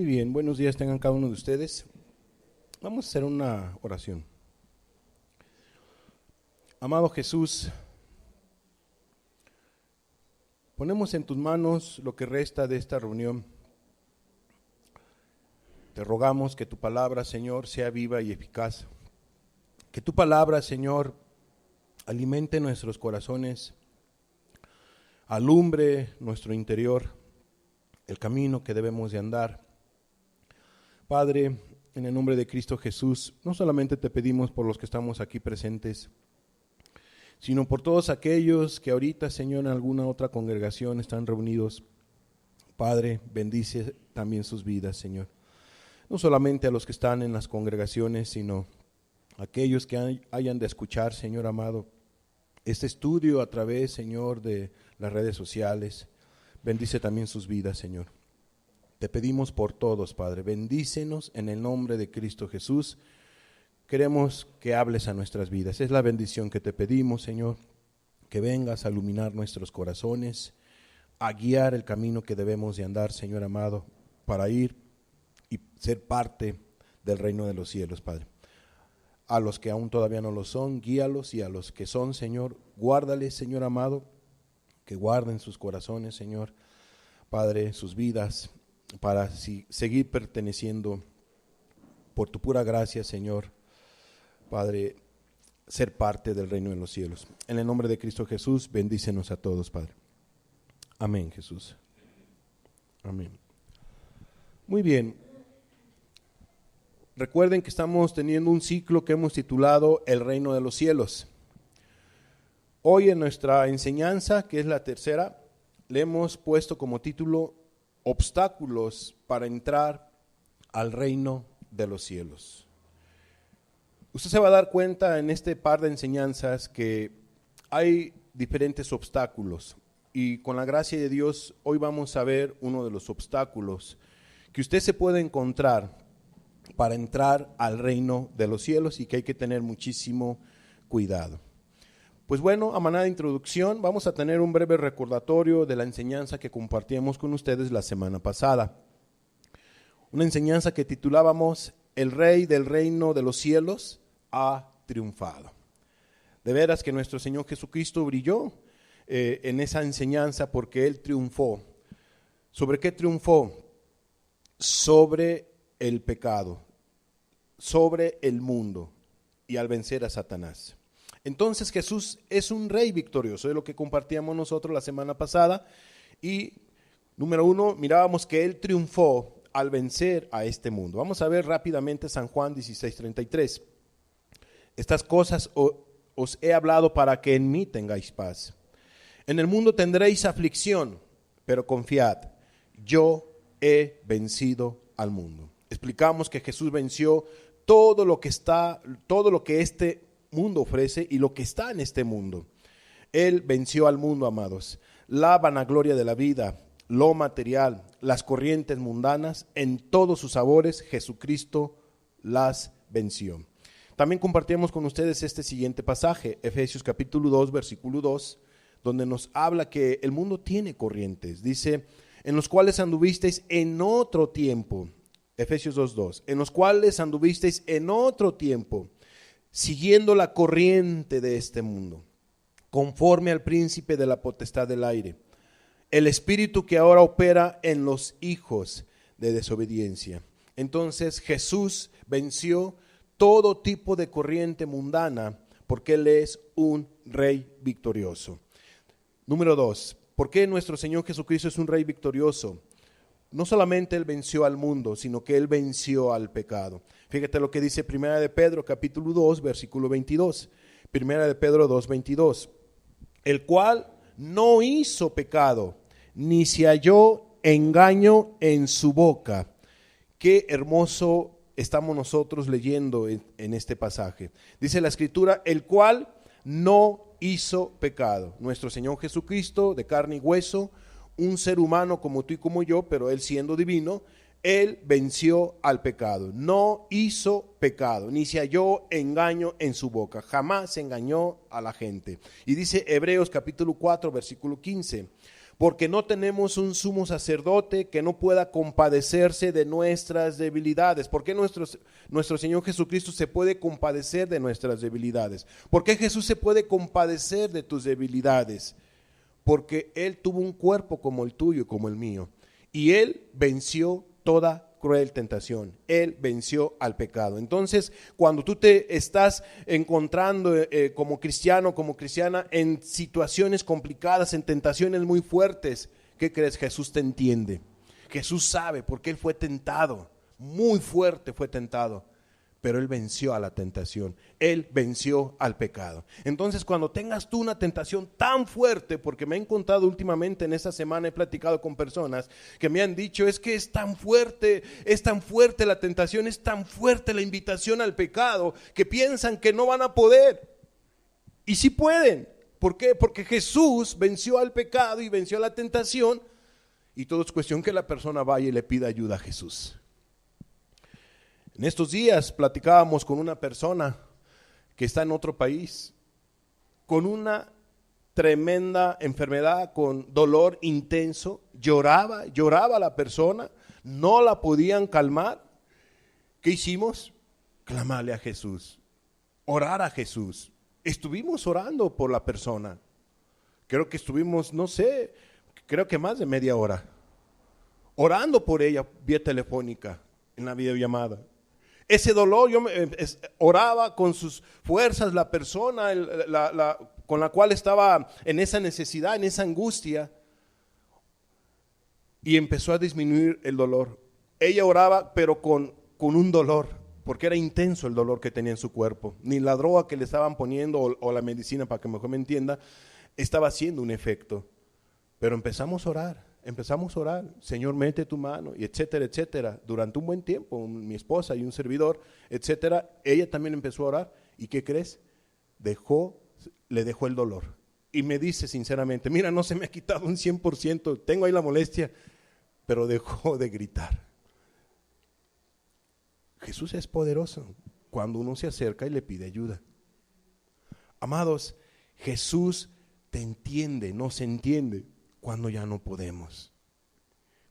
bien, buenos días tengan cada uno de ustedes. Vamos a hacer una oración. Amado Jesús, ponemos en tus manos lo que resta de esta reunión. Te rogamos que tu palabra, Señor, sea viva y eficaz. Que tu palabra, Señor, alimente nuestros corazones, alumbre nuestro interior, el camino que debemos de andar. Padre, en el nombre de Cristo Jesús, no solamente te pedimos por los que estamos aquí presentes, sino por todos aquellos que ahorita, Señor, en alguna otra congregación están reunidos. Padre, bendice también sus vidas, Señor. No solamente a los que están en las congregaciones, sino a aquellos que hayan de escuchar, Señor amado, este estudio a través, Señor, de las redes sociales. Bendice también sus vidas, Señor. Te pedimos por todos, Padre, bendícenos en el nombre de Cristo Jesús. Queremos que hables a nuestras vidas. Es la bendición que te pedimos, Señor, que vengas a iluminar nuestros corazones, a guiar el camino que debemos de andar, Señor amado, para ir y ser parte del reino de los cielos, Padre. A los que aún todavía no lo son, guíalos, y a los que son, Señor, guárdales, Señor amado, que guarden sus corazones, Señor, Padre, sus vidas, para seguir perteneciendo por tu pura gracia, Señor, Padre, ser parte del reino de los cielos. En el nombre de Cristo Jesús, bendícenos a todos, Padre. Amén, Jesús. Amén. Muy bien. Recuerden que estamos teniendo un ciclo que hemos titulado El reino de los cielos. Hoy en nuestra enseñanza, que es la tercera, le hemos puesto como título Obstáculos para entrar al reino de los cielos. Usted se va a dar cuenta en este par de enseñanzas que hay diferentes obstáculos, y con la gracia de Dios hoy vamos a ver uno de los obstáculos que usted se puede encontrar para entrar al reino de los cielos y que hay que tener muchísimo cuidado. Pues bueno, a manera de introducción vamos a tener un breve recordatorio de la enseñanza que compartíamos con ustedes la semana pasada. Una enseñanza que titulábamos El Rey del Reino de los Cielos ha triunfado. De veras que nuestro Señor Jesucristo brilló en esa enseñanza porque Él triunfó. ¿Sobre qué triunfó? Sobre el pecado, sobre el mundo y al vencer a Satanás. Entonces Jesús es un rey victorioso, es lo que compartíamos nosotros la semana pasada. Y número uno, mirábamos que Él triunfó al vencer a este mundo. Vamos a ver rápidamente San Juan 16:33. Estas cosas os he hablado para que en mí tengáis paz. En el mundo tendréis aflicción, pero confiad, yo he vencido al mundo. Explicamos que Jesús venció todo lo que este mundo ofrece y lo que está en este mundo. Él venció al mundo, amados. La vanagloria de la vida, lo material, las corrientes mundanas, en todos sus sabores, Jesucristo las venció. También compartimos con ustedes este siguiente pasaje, Efesios capítulo 2, versículo 2, donde nos habla que el mundo tiene corrientes. Dice, en los cuales anduvisteis en otro tiempo, Efesios 2:2, en los cuales anduvisteis en otro tiempo, siguiendo la corriente de este mundo, conforme al príncipe de la potestad del aire, el espíritu que ahora opera en los hijos de desobediencia. Entonces Jesús venció todo tipo de corriente mundana porque Él es un rey victorioso. Número 2, ¿por qué nuestro Señor Jesucristo es un rey victorioso? No solamente Él venció al mundo, sino que Él venció al pecado. Fíjate lo que dice Primera de Pedro, capítulo 2, versículo 22. Primera de Pedro 2, 22. El cual no hizo pecado, ni se halló engaño en su boca. Qué hermoso estamos nosotros leyendo en este pasaje. Dice la Escritura, el cual no hizo pecado. Nuestro Señor Jesucristo, de carne y hueso, un ser humano como tú y como yo, pero Él siendo divino, Él venció al pecado. No hizo pecado, ni se halló engaño en su boca. Jamás engañó a la gente. Y dice Hebreos capítulo 4, versículo 15. porque no tenemos un sumo sacerdote que no pueda compadecerse de nuestras debilidades. ¿Por qué nuestro Señor Jesucristo se puede compadecer de nuestras debilidades? ¿Por qué Jesús se puede compadecer de tus debilidades? Porque Él tuvo un cuerpo como el tuyo y como el mío, y Él venció toda cruel tentación. Él venció al pecado. Entonces, cuando tú te estás encontrando como cristiano, como cristiana, en situaciones complicadas, en tentaciones muy fuertes, ¿qué crees? Jesús te entiende. Jesús sabe porque Él fue tentado, muy fuerte fue tentado, pero Él venció a la tentación. Él venció al pecado. Entonces, cuando tengas tú una tentación tan fuerte, porque me he encontrado últimamente en esta semana, he platicado con personas que me han dicho, es que es tan fuerte la tentación, es tan fuerte la invitación al pecado, que piensan que no van a poder. Y sí pueden. ¿Por qué? Porque Jesús venció al pecado y venció a la tentación, y todo es cuestión que la persona vaya y le pida ayuda a Jesús. En estos días platicábamos con una persona que está en otro país, con una tremenda enfermedad, con dolor intenso, lloraba la persona, no la podían calmar. ¿Qué hicimos? Clamarle a Jesús, orar a Jesús. Estuvimos orando por la persona, creo que estuvimos, creo que más de media hora, orando por ella vía telefónica, en la videollamada. Ese dolor, oraba con sus fuerzas la persona con la cual estaba en esa necesidad, en esa angustia, y empezó a disminuir el dolor. Ella oraba, pero con un dolor, porque era intenso el dolor que tenía en su cuerpo. Ni la droga que le estaban poniendo o la medicina, para que mejor me entienda, estaba haciendo un efecto. Pero empezamos a orar, Señor, mete tu mano, y etcétera, etcétera. Durante un buen tiempo, mi esposa y un servidor, etcétera, ella también empezó a orar. ¿Y qué crees? Le dejó el dolor. Y me dice sinceramente, mira, no se me ha quitado un 100%, tengo ahí la molestia, pero dejó de gritar. Jesús es poderoso cuando uno se acerca y le pide ayuda. Amados, Jesús te entiende, nos entiende cuando ya no podemos.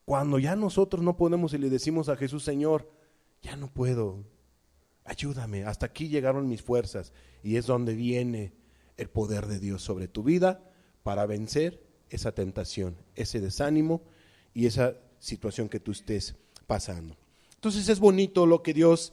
Cuando ya nosotros no podemos y le decimos a Jesús, Señor, ya no puedo, ayúdame, hasta aquí llegaron mis fuerzas. Y es donde viene el poder de Dios sobre tu vida para vencer esa tentación, ese desánimo y esa situación que tú estés pasando. Entonces es bonito lo que Dios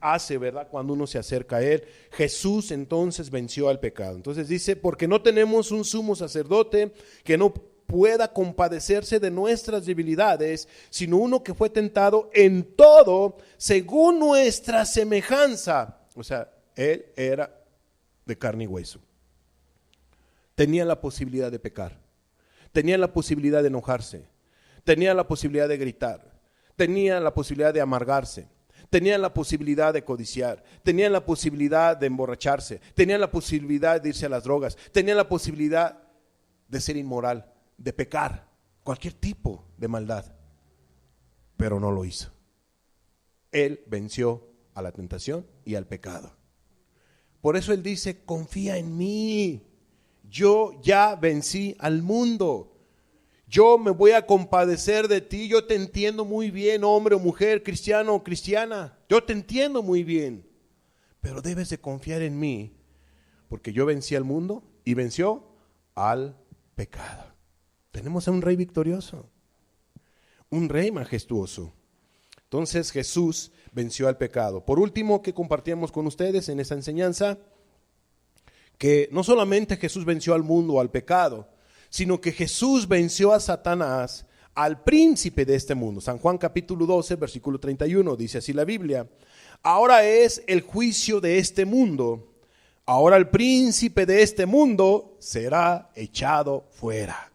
hace, ¿verdad? Cuando uno se acerca a Él. Jesús entonces venció al pecado. Entonces dice, porque no tenemos un sumo sacerdote que no pueda compadecerse de nuestras debilidades, sino uno que fue tentado en todo según nuestra semejanza. O sea, Él era de carne y hueso. Tenía la posibilidad de pecar, tenía la posibilidad de enojarse, tenía la posibilidad de gritar, tenía la posibilidad de amargarse, tenía la posibilidad de codiciar, tenía la posibilidad de emborracharse, tenía la posibilidad de irse a las drogas, tenía la posibilidad de ser inmoral, de pecar, cualquier tipo de maldad, pero no lo hizo. Él venció a la tentación y al pecado. Por eso Él dice, confía en mí, yo ya vencí al mundo. Yo me voy a compadecer de ti, yo te entiendo muy bien, hombre o mujer, cristiano o cristiana, yo te entiendo muy bien, pero debes de confiar en mí, porque yo vencí al mundo y venció al pecado. Tenemos a un rey victorioso, un rey majestuoso. Entonces Jesús venció al pecado. Por último, que compartíamos con ustedes en esta enseñanza, que no solamente Jesús venció al mundo, al pecado, sino que Jesús venció a Satanás, al príncipe de este mundo. San Juan capítulo 12, versículo 31, dice así la Biblia: ahora es el juicio de este mundo, ahora el príncipe de este mundo será echado fuera.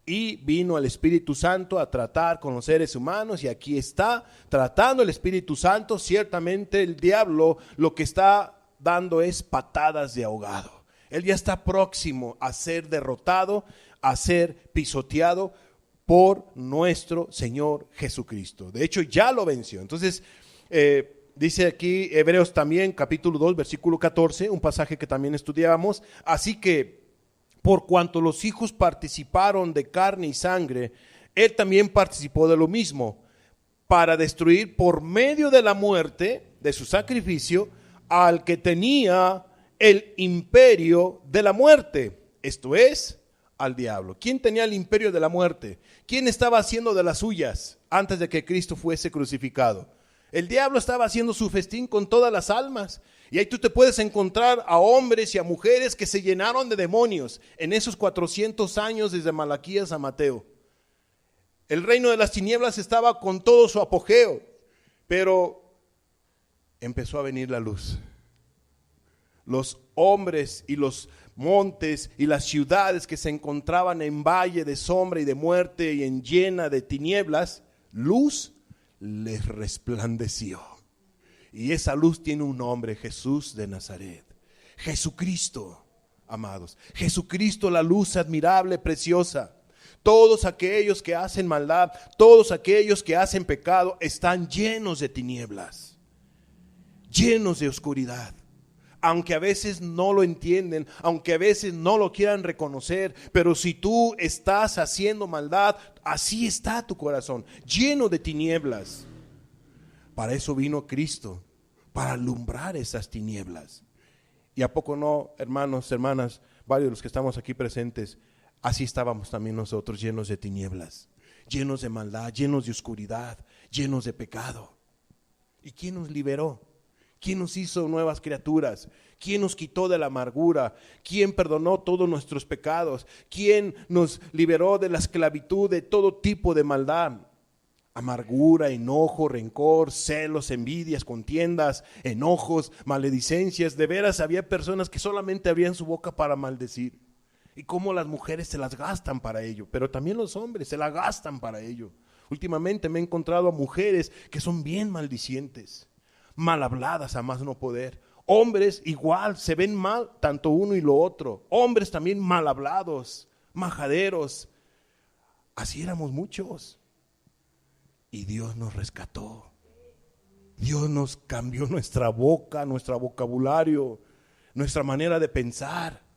Y vino el Espíritu Santo a tratar con los seres humanos, y aquí está tratando el Espíritu Santo. Ciertamente el diablo lo que está dando es patadas de ahogado. Él ya está próximo a ser derrotado, a ser pisoteado por nuestro Señor Jesucristo. De hecho, ya lo venció. Entonces, dice aquí Hebreos también, capítulo 2, versículo 14, un pasaje que también estudiábamos. Así que, Por cuanto los hijos participaron de carne y sangre, él también participó de lo mismo, para destruir por medio de la muerte, de su sacrificio, al que tenía el imperio de la muerte, esto es, al diablo. ¿Quién tenía el imperio de la muerte? ¿Quién estaba haciendo de las suyas antes de que Cristo fuese crucificado? El diablo estaba haciendo su festín con todas las almas. Y ahí tú te puedes encontrar a hombres y a mujeres que se llenaron de demonios en esos 400 años desde Malaquías a Mateo. El reino de las tinieblas estaba con todo su apogeo, pero empezó a venir la luz. Los hombres y los montes y las ciudades que se encontraban en valle de sombra y de muerte y en llena de tinieblas, luz les resplandeció. Y esa luz tiene un nombre: Jesús de Nazaret. Jesucristo, amados. Jesucristo, la luz admirable, preciosa. Todos aquellos que hacen maldad, todos aquellos que hacen pecado, están llenos de tinieblas, llenos de oscuridad. Aunque a veces no lo entienden, aunque a veces no lo quieran reconocer, pero si tú estás haciendo maldad, así está tu corazón, lleno de tinieblas. Para eso vino Cristo, para alumbrar esas tinieblas. ¿Y a poco no, hermanos, hermanas, varios de los que estamos aquí presentes, así estábamos también nosotros, llenos de tinieblas, llenos de maldad, llenos de oscuridad, llenos de pecado? ¿Y quién nos liberó? ¿Quién nos hizo nuevas criaturas? ¿Quién nos quitó de la amargura? ¿Quién perdonó todos nuestros pecados? ¿Quién nos liberó de la esclavitud de todo tipo de maldad? Amargura, enojo, rencor, celos, envidias, contiendas, enojos, maledicencias. De veras había personas que solamente abrían su boca para maldecir. Y cómo las mujeres se las gastan para ello, pero también los hombres se la gastan para ello. Últimamente me he encontrado a mujeres que son bien maldicientes, mal habladas a más no poder. Hombres igual, se ven mal tanto uno y lo otro. Hombres también mal hablados, majaderos. Así éramos muchos. Y Dios nos rescató. Dios nos cambió nuestra boca, nuestro vocabulario, nuestra manera de pensar.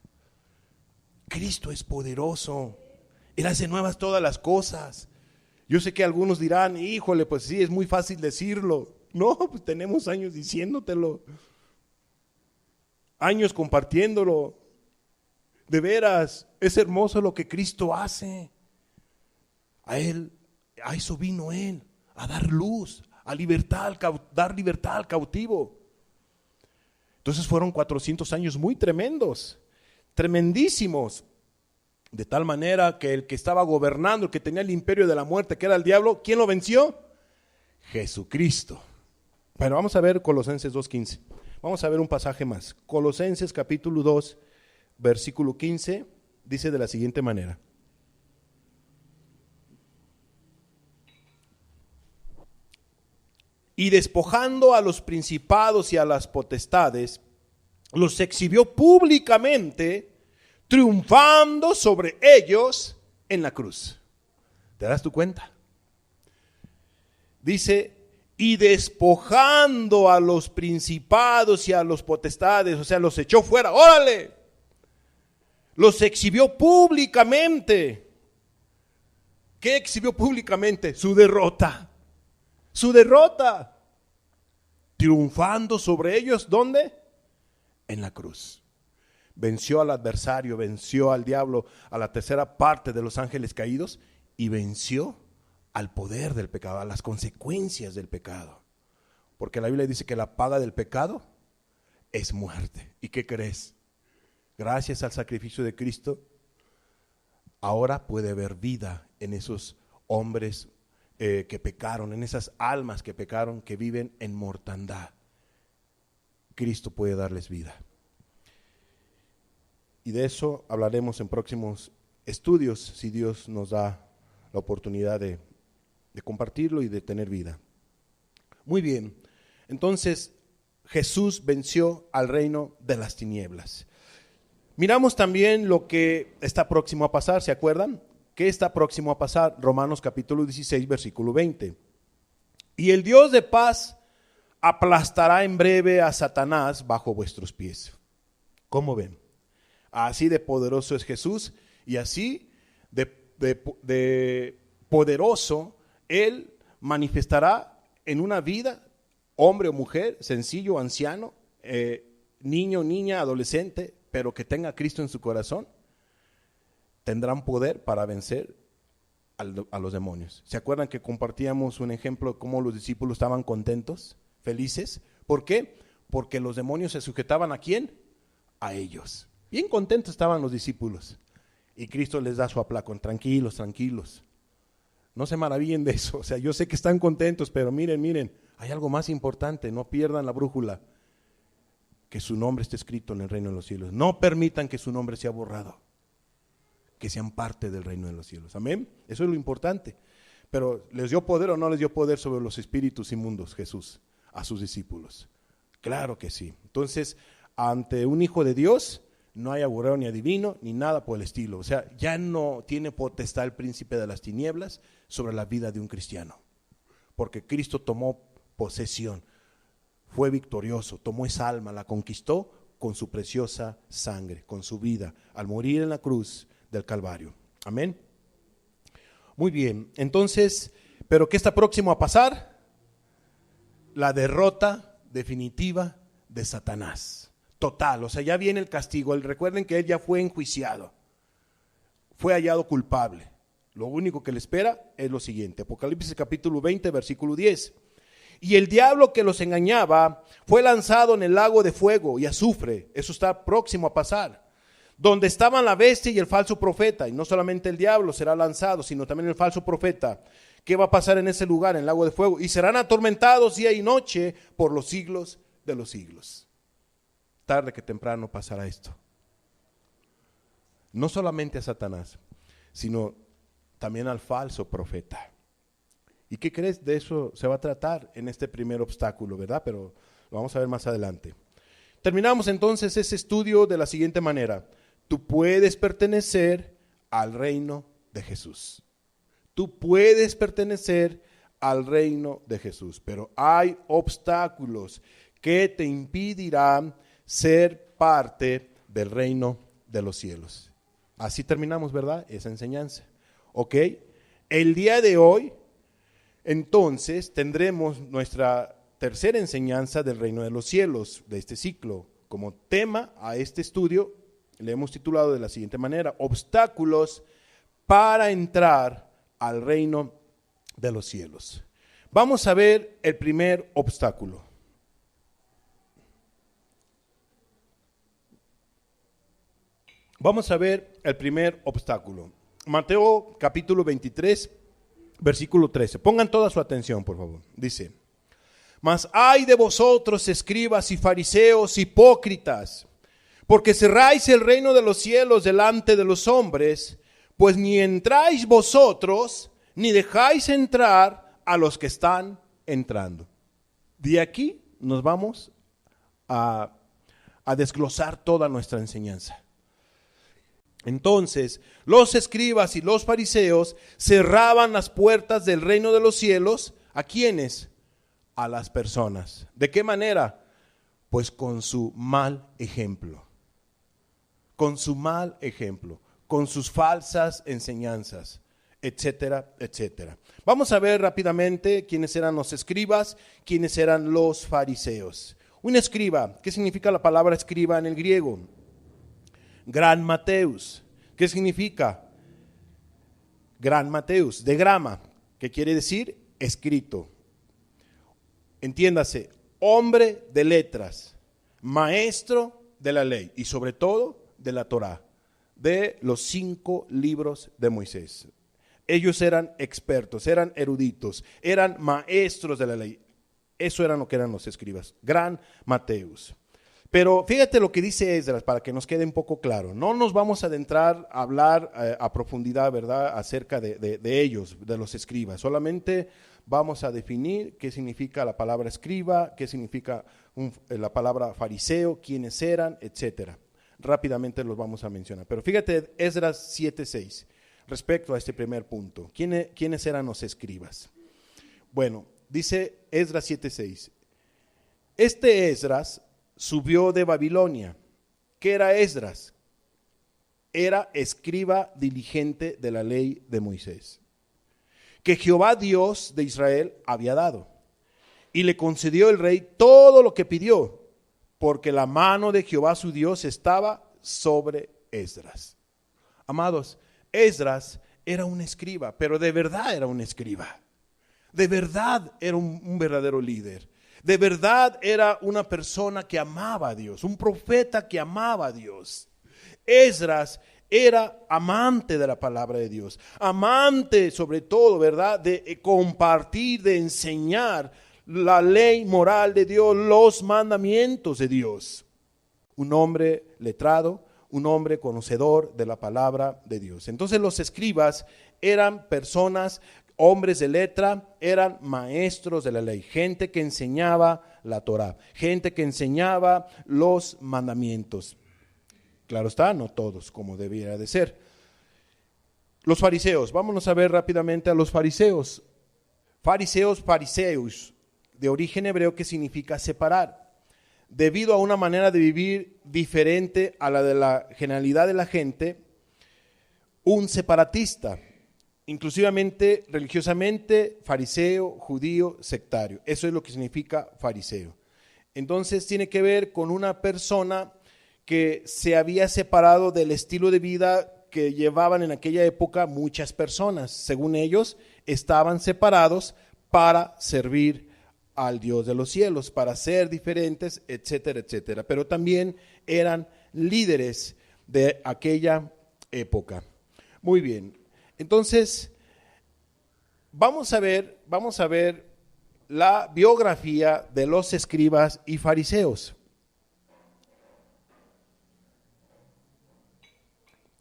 Cristo es poderoso. Él hace nuevas todas las cosas. Yo sé que algunos dirán, híjole, pues sí, es muy fácil decirlo. No, pues tenemos años diciéndotelo, años compartiéndolo. De veras, es hermoso lo que Cristo hace. A eso vino Él, a dar luz, a libertad, dar libertad al cautivo. Entonces fueron 400 años muy tremendos, tremendísimos. De tal manera que el que estaba gobernando, el que tenía el imperio de la muerte, que era el diablo, ¿quién lo venció? Jesucristo. Bueno, vamos a ver Colosenses 2:15. Vamos a ver un pasaje más. Colosenses capítulo 2, versículo 15, dice de la siguiente manera. Y despojando a los principados y a las potestades, los exhibió públicamente, triunfando sobre ellos en la cruz. ¿Te das tu cuenta? Dice, y despojando a los principados y a los potestades, o sea, los echó fuera, órale, los exhibió públicamente. ¿Qué exhibió públicamente? Su derrota, triunfando sobre ellos, ¿dónde? En la cruz. Venció al adversario, venció al diablo, a la tercera parte de los ángeles caídos, y venció al poder del pecado, a las consecuencias del pecado. Porque la Biblia dice que la paga del pecado es muerte. ¿Y qué crees? Gracias al sacrificio de Cristo, ahora puede haber vida en esos hombres que pecaron, en esas almas que pecaron, que viven en mortandad. Cristo puede darles vida. Y de eso hablaremos en próximos estudios, si Dios nos da la oportunidad de compartirlo y de tener vida. Muy bien, entonces Jesús venció al reino de las tinieblas. Miramos también lo que está próximo a pasar, ¿se acuerdan? ¿Qué está próximo a pasar? Romanos capítulo 16, versículo 20. Y el Dios de paz aplastará en breve a Satanás bajo vuestros pies. ¿Cómo ven? Así de poderoso es Jesús y así de poderoso Él manifestará en una vida, hombre o mujer, sencillo, anciano, niño, niña, adolescente, pero que tenga a Cristo en su corazón, tendrán poder para vencer a los demonios. ¿Se acuerdan que compartíamos un ejemplo de cómo los discípulos estaban contentos, felices? ¿Por qué? Porque los demonios se sujetaban ¿a quién? A ellos. Bien contentos estaban los discípulos. Y Cristo les da su aplacón, tranquilos, tranquilos. No se maravillen de eso. O sea, yo sé que están contentos, pero miren, hay algo más importante, no pierdan la brújula. Que su nombre esté escrito en el reino de los cielos. No permitan que su nombre sea borrado. Que sean parte del reino de los cielos. Amén. Eso es lo importante. Pero ¿les dio poder o no les dio poder sobre los espíritus inmundos Jesús a sus discípulos? Claro que sí. Entonces, ante un hijo de Dios, no hay agorero ni adivino, ni nada por el estilo. O sea, ya no tiene potestad el príncipe de las tinieblas sobre la vida de un cristiano. Porque Cristo tomó posesión, fue victorioso, tomó esa alma, la conquistó con su preciosa sangre, con su vida, al morir en la cruz del Calvario. Amén. Muy bien, entonces, ¿pero qué está próximo a pasar? La derrota definitiva de Satanás. Total, o sea, ya viene el castigo. Recuerden que él ya fue enjuiciado, fue hallado culpable. Lo único que le espera es lo siguiente. Apocalipsis capítulo 20, versículo 10. Y el diablo que los engañaba fue lanzado en el lago de fuego y azufre. Eso está próximo a pasar. Donde estaban la bestia y el falso profeta. Y no solamente el diablo será lanzado, sino también el falso profeta. ¿Qué va a pasar en ese lugar, en el lago de fuego? Y serán atormentados día y noche por los siglos de los siglos. Tarde que temprano pasará esto. No solamente a Satanás, sino también al falso profeta. ¿Y qué crees? De eso se va a tratar en este primer obstáculo, ¿verdad? Pero lo vamos a ver más adelante. Terminamos entonces ese estudio de la siguiente manera. Tú puedes pertenecer al reino de Jesús. Tú puedes pertenecer al reino de Jesús, pero hay obstáculos que te impedirán ser parte del reino de los cielos. Así terminamos, ¿verdad? Esa enseñanza. ¿Ok? El día de hoy, entonces, tendremos nuestra tercera enseñanza del reino de los cielos, de este ciclo. Como tema a este estudio, le hemos titulado de la siguiente manera: obstáculos para entrar al reino de los cielos. Vamos a ver el primer obstáculo. Vamos a ver el primer obstáculo. Mateo capítulo 23, versículo 13. Pongan toda su atención, por favor. Dice: mas ay de vosotros, escribas y fariseos hipócritas, porque cerráis el reino de los cielos delante de los hombres, pues ni entráis vosotros, ni dejáis entrar a los que están entrando. De aquí nos vamos a desglosar toda nuestra enseñanza. Entonces, los escribas y los fariseos cerraban las puertas del reino de los cielos. ¿A quiénes? A las personas. ¿De qué manera? Pues con su mal ejemplo. Con su mal ejemplo, con sus falsas enseñanzas, etcétera, etcétera. Vamos a ver rápidamente quiénes eran los escribas, quiénes eran los fariseos. Un escriba, ¿qué significa la palabra escriba en el griego? Gran Mateus. ¿Qué significa? Gran Mateus, de grama, que quiere decir escrito. Entiéndase, hombre de letras, maestro de la ley y sobre todo de la Torá, de los 5 libros de Moisés. Ellos eran expertos, eran eruditos, eran maestros de la ley. Eso eran lo que eran los escribas. Gran Mateus. Pero fíjate lo que dice Esdras para que nos quede un poco claro. No nos vamos a adentrar a hablar a profundidad, ¿verdad?, acerca de ellos, de los escribas. Solamente vamos a definir qué significa la palabra escriba, qué significa la palabra fariseo, quiénes eran, etcétera. Rápidamente los vamos a mencionar. Pero fíjate Esdras 7:6, respecto a este primer punto. ¿Quiénes eran los escribas? Bueno, dice Esdras 7:6. Este Esdras subió de Babilonia. ¿Qué era Esdras? era escriba diligente de la ley de Moisés, que Jehová Dios de Israel había dado. Y le concedió el rey todo lo que pidió, porque la mano de Jehová su Dios estaba sobre Esdras. Amados, Esdras era un escriba, pero de verdad era un escriba. De verdad era un verdadero líder. De verdad era una persona que amaba a Dios, un profeta que amaba a Dios. Esdras era amante de la palabra de Dios, amante sobre todo, ¿verdad?, de compartir, de enseñar la ley moral de Dios, los mandamientos de Dios. Un hombre letrado, un hombre conocedor de la palabra de Dios. Entonces los escribas eran personas, hombres de letra, eran maestros de la ley, gente que enseñaba la Torá, gente que enseñaba los mandamientos. Claro está, no todos como debiera de ser. Los fariseos, vámonos a ver rápidamente a los fariseos. Fariseus, de origen hebreo, que significa separar. Debido a una manera de vivir diferente a la de la generalidad de la gente, un separatista, inclusivamente religiosamente, fariseo, judío, sectario. Eso es lo que significa fariseo. Entonces tiene que ver con una persona que se había separado del estilo de vida que llevaban en aquella época muchas personas. Según ellos, estaban separados para servir al Dios de los cielos, para ser diferentes, etcétera, etcétera. Pero también eran líderes de aquella época. Muy bien, entonces vamos a ver la biografía de los escribas y fariseos.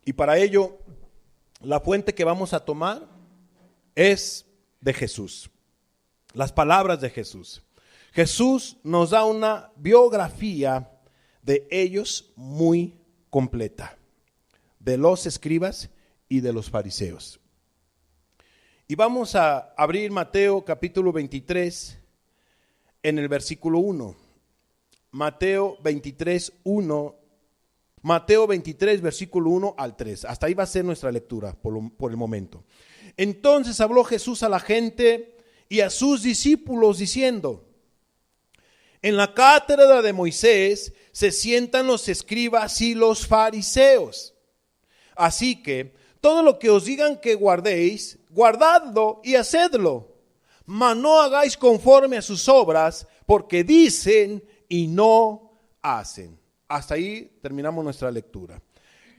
Y para ello, la fuente que vamos a tomar es de Jesús, las palabras de Jesús. Jesús nos da una biografía de ellos muy completa, de los escribas y de los fariseos. Y vamos a abrir Mateo capítulo 23 en el versículo 1. Mateo 23, 1. Mateo 23, versículo 1 al 3. Hasta ahí va a ser nuestra lectura por el momento. Entonces habló Jesús a la gente y a sus discípulos diciendo: en la cátedra de Moisés se sientan los escribas y los fariseos. Así que todo lo que os digan que guardéis, guardadlo y hacedlo. Mas no hagáis conforme a sus obras, porque dicen y no hacen. Hasta ahí terminamos nuestra lectura.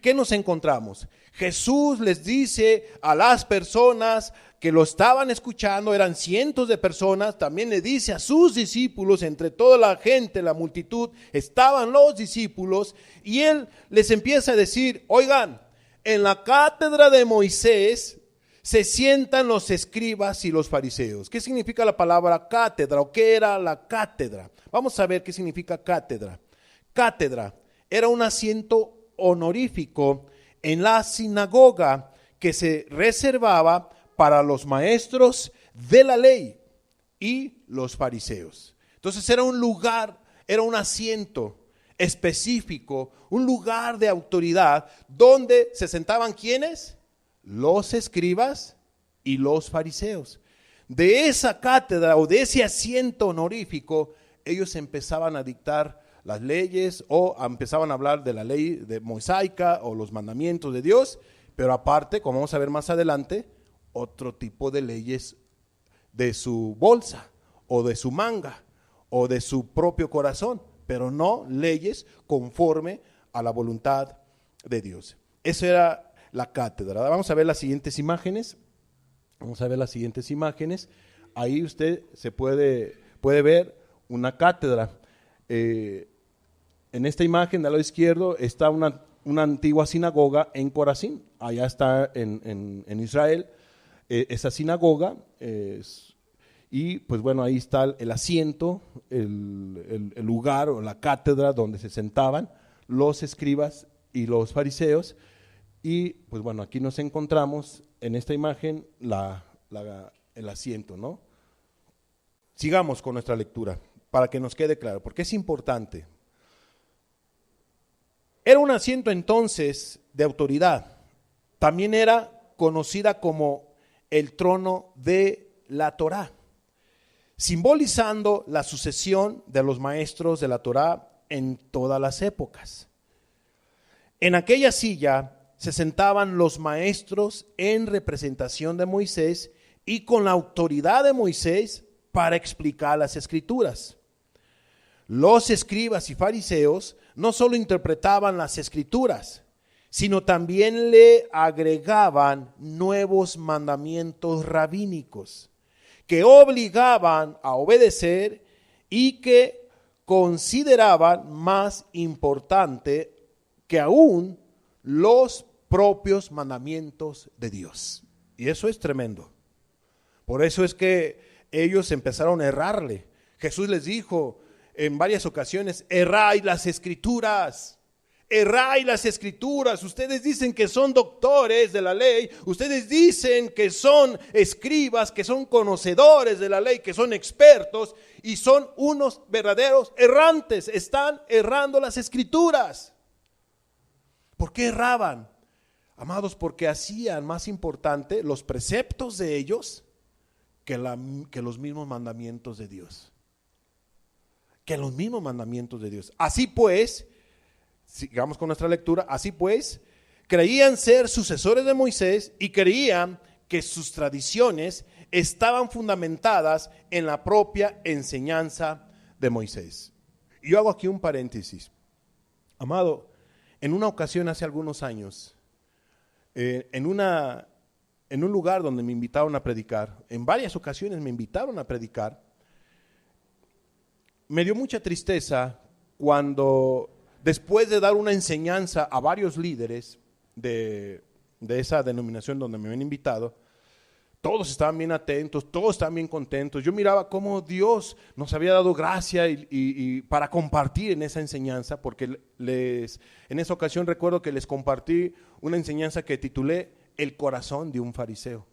¿Qué nos encontramos? Jesús les dice a las personas que lo estaban escuchando, eran cientos de personas, también le dice a sus discípulos, entre toda la gente, la multitud, estaban los discípulos, y él les empieza a decir: oigan, en la cátedra de Moisés se sientan los escribas y los fariseos. ¿Qué significa la palabra cátedra o qué era la cátedra? Vamos a ver qué significa cátedra. Cátedra era un asiento honorífico en la sinagoga que se reservaba para los maestros de la ley y los fariseos. Entonces era un lugar, era un asiento específico, un lugar de autoridad donde se sentaban ¿quiénes? Los escribas y los fariseos. De esa cátedra o de ese asiento honorífico, ellos empezaban a dictar las leyes o empezaban a hablar de la ley de mosaica o los mandamientos de Dios, pero aparte, como vamos a ver más adelante, otro tipo de leyes de su bolsa o de su manga o de su propio corazón, pero no leyes conforme a la voluntad de Dios. Eso era la cátedra. Vamos a ver las siguientes imágenes. Ahí usted se puede ver una cátedra. En esta imagen del lado izquierdo está una antigua sinagoga en Corazín. Allá está en Israel esa sinagoga. Y pues bueno, ahí está el asiento, el lugar o la cátedra donde se sentaban los escribas y los fariseos. Y pues bueno, aquí nos encontramos en esta imagen el asiento, ¿no? Sigamos con nuestra lectura para que nos quede claro, porque es importante. Era un asiento entonces de autoridad. También era conocida como el trono de la Torá, simbolizando la sucesión de los maestros de la Torá en todas las épocas. En aquella silla se sentaban los maestros en representación de Moisés y con la autoridad de Moisés para explicar las escrituras. Los escribas y fariseos no solo interpretaban las escrituras, sino también le agregaban nuevos mandamientos rabínicos que obligaban a obedecer y que consideraban más importante que aún los propios mandamientos de Dios. Y eso es tremendo. Por eso es que ellos empezaron a errarle. Jesús les dijo en varias ocasiones: erráis las escrituras. Erráis las escrituras. Ustedes dicen que son doctores de la ley. Ustedes dicen que son escribas, que son conocedores de la ley, que son expertos, y son unos verdaderos errantes. Están errando las escrituras. ¿Por qué erraban? Amados, porque hacían más importante los preceptos de ellos que los mismos mandamientos de Dios. Que los mismos mandamientos de Dios. Así pues, sigamos con nuestra lectura, así pues, creían ser sucesores de Moisés y creían que sus tradiciones estaban fundamentadas en la propia enseñanza de Moisés. Y yo hago aquí un paréntesis. Amado, en una ocasión hace algunos años, en un lugar donde me invitaron a predicar, en varias ocasiones me invitaron a predicar, me dio mucha tristeza cuando, después de dar una enseñanza a varios líderes de esa denominación donde me habían invitado, todos estaban bien atentos, todos estaban bien contentos. Yo miraba cómo Dios nos había dado gracia y para compartir en esa enseñanza, porque en esa ocasión recuerdo que les compartí una enseñanza que titulé El corazón de un fariseo.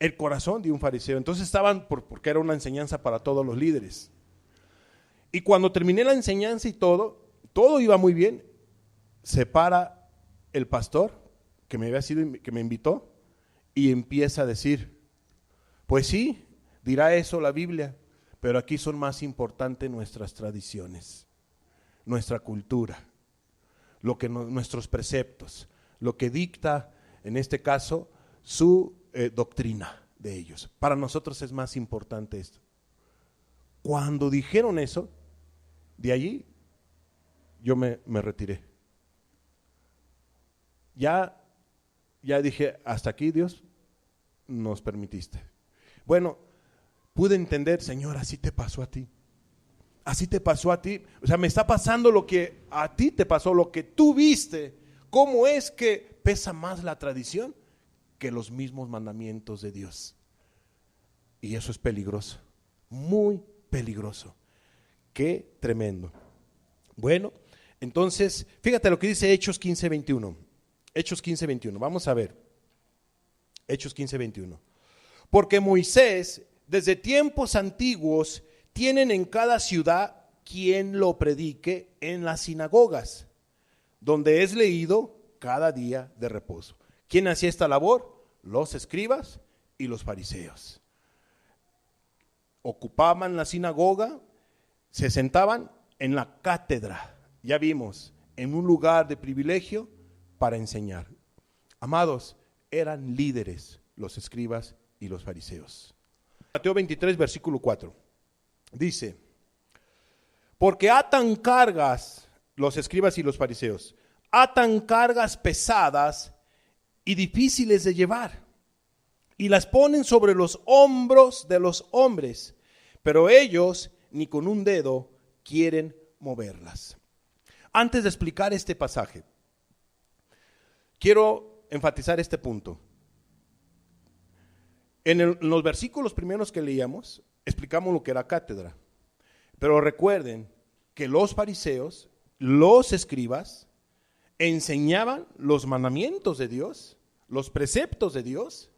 El corazón de un fariseo. Entonces estaban, porque era una enseñanza para todos los líderes. Y cuando terminé la enseñanza y todo iba muy bien, se para el pastor que me invitó y empieza a decir: pues sí, dirá eso la Biblia, pero aquí son más importantes nuestras tradiciones, nuestra cultura, nuestros preceptos, lo que dicta, en este caso, su doctrina de ellos. Para nosotros es más importante esto. Cuando dijeron eso, de allí yo me retiré. Ya dije: hasta aquí, Dios, nos permitiste. Bueno, pude entender: Señor, así te pasó a ti. Así te pasó a ti. O sea, me está pasando lo que a ti te pasó, lo que tú viste. ¿Cómo es que pesa más la tradición que los mismos mandamientos de Dios? Y eso es peligroso, muy peligroso. Qué tremendo. Bueno, entonces, fíjate lo que dice Hechos 15:21. Hechos 15:21, vamos a ver. Hechos 15:21. Porque Moisés, desde tiempos antiguos, tienen en cada ciudad quien lo predique en las sinagogas, donde es leído cada día de reposo. ¿Quién hacía esta labor? Los escribas y los fariseos. Ocupaban la sinagoga, se sentaban en la cátedra, ya vimos, en un lugar de privilegio para enseñar. Amados, eran líderes los escribas y los fariseos. Mateo 23, versículo 4, dice: porque atan cargas, los escribas y los fariseos, atan cargas pesadas y difíciles de llevar, y las ponen sobre los hombros de los hombres, pero ellos ni con un dedo quieren moverlas. Antes de explicar este pasaje, quiero enfatizar este punto. En los versículos primeros que leíamos, explicamos lo que era cátedra. Pero recuerden que los fariseos, los escribas, enseñaban los mandamientos de Dios, los preceptos de Dios,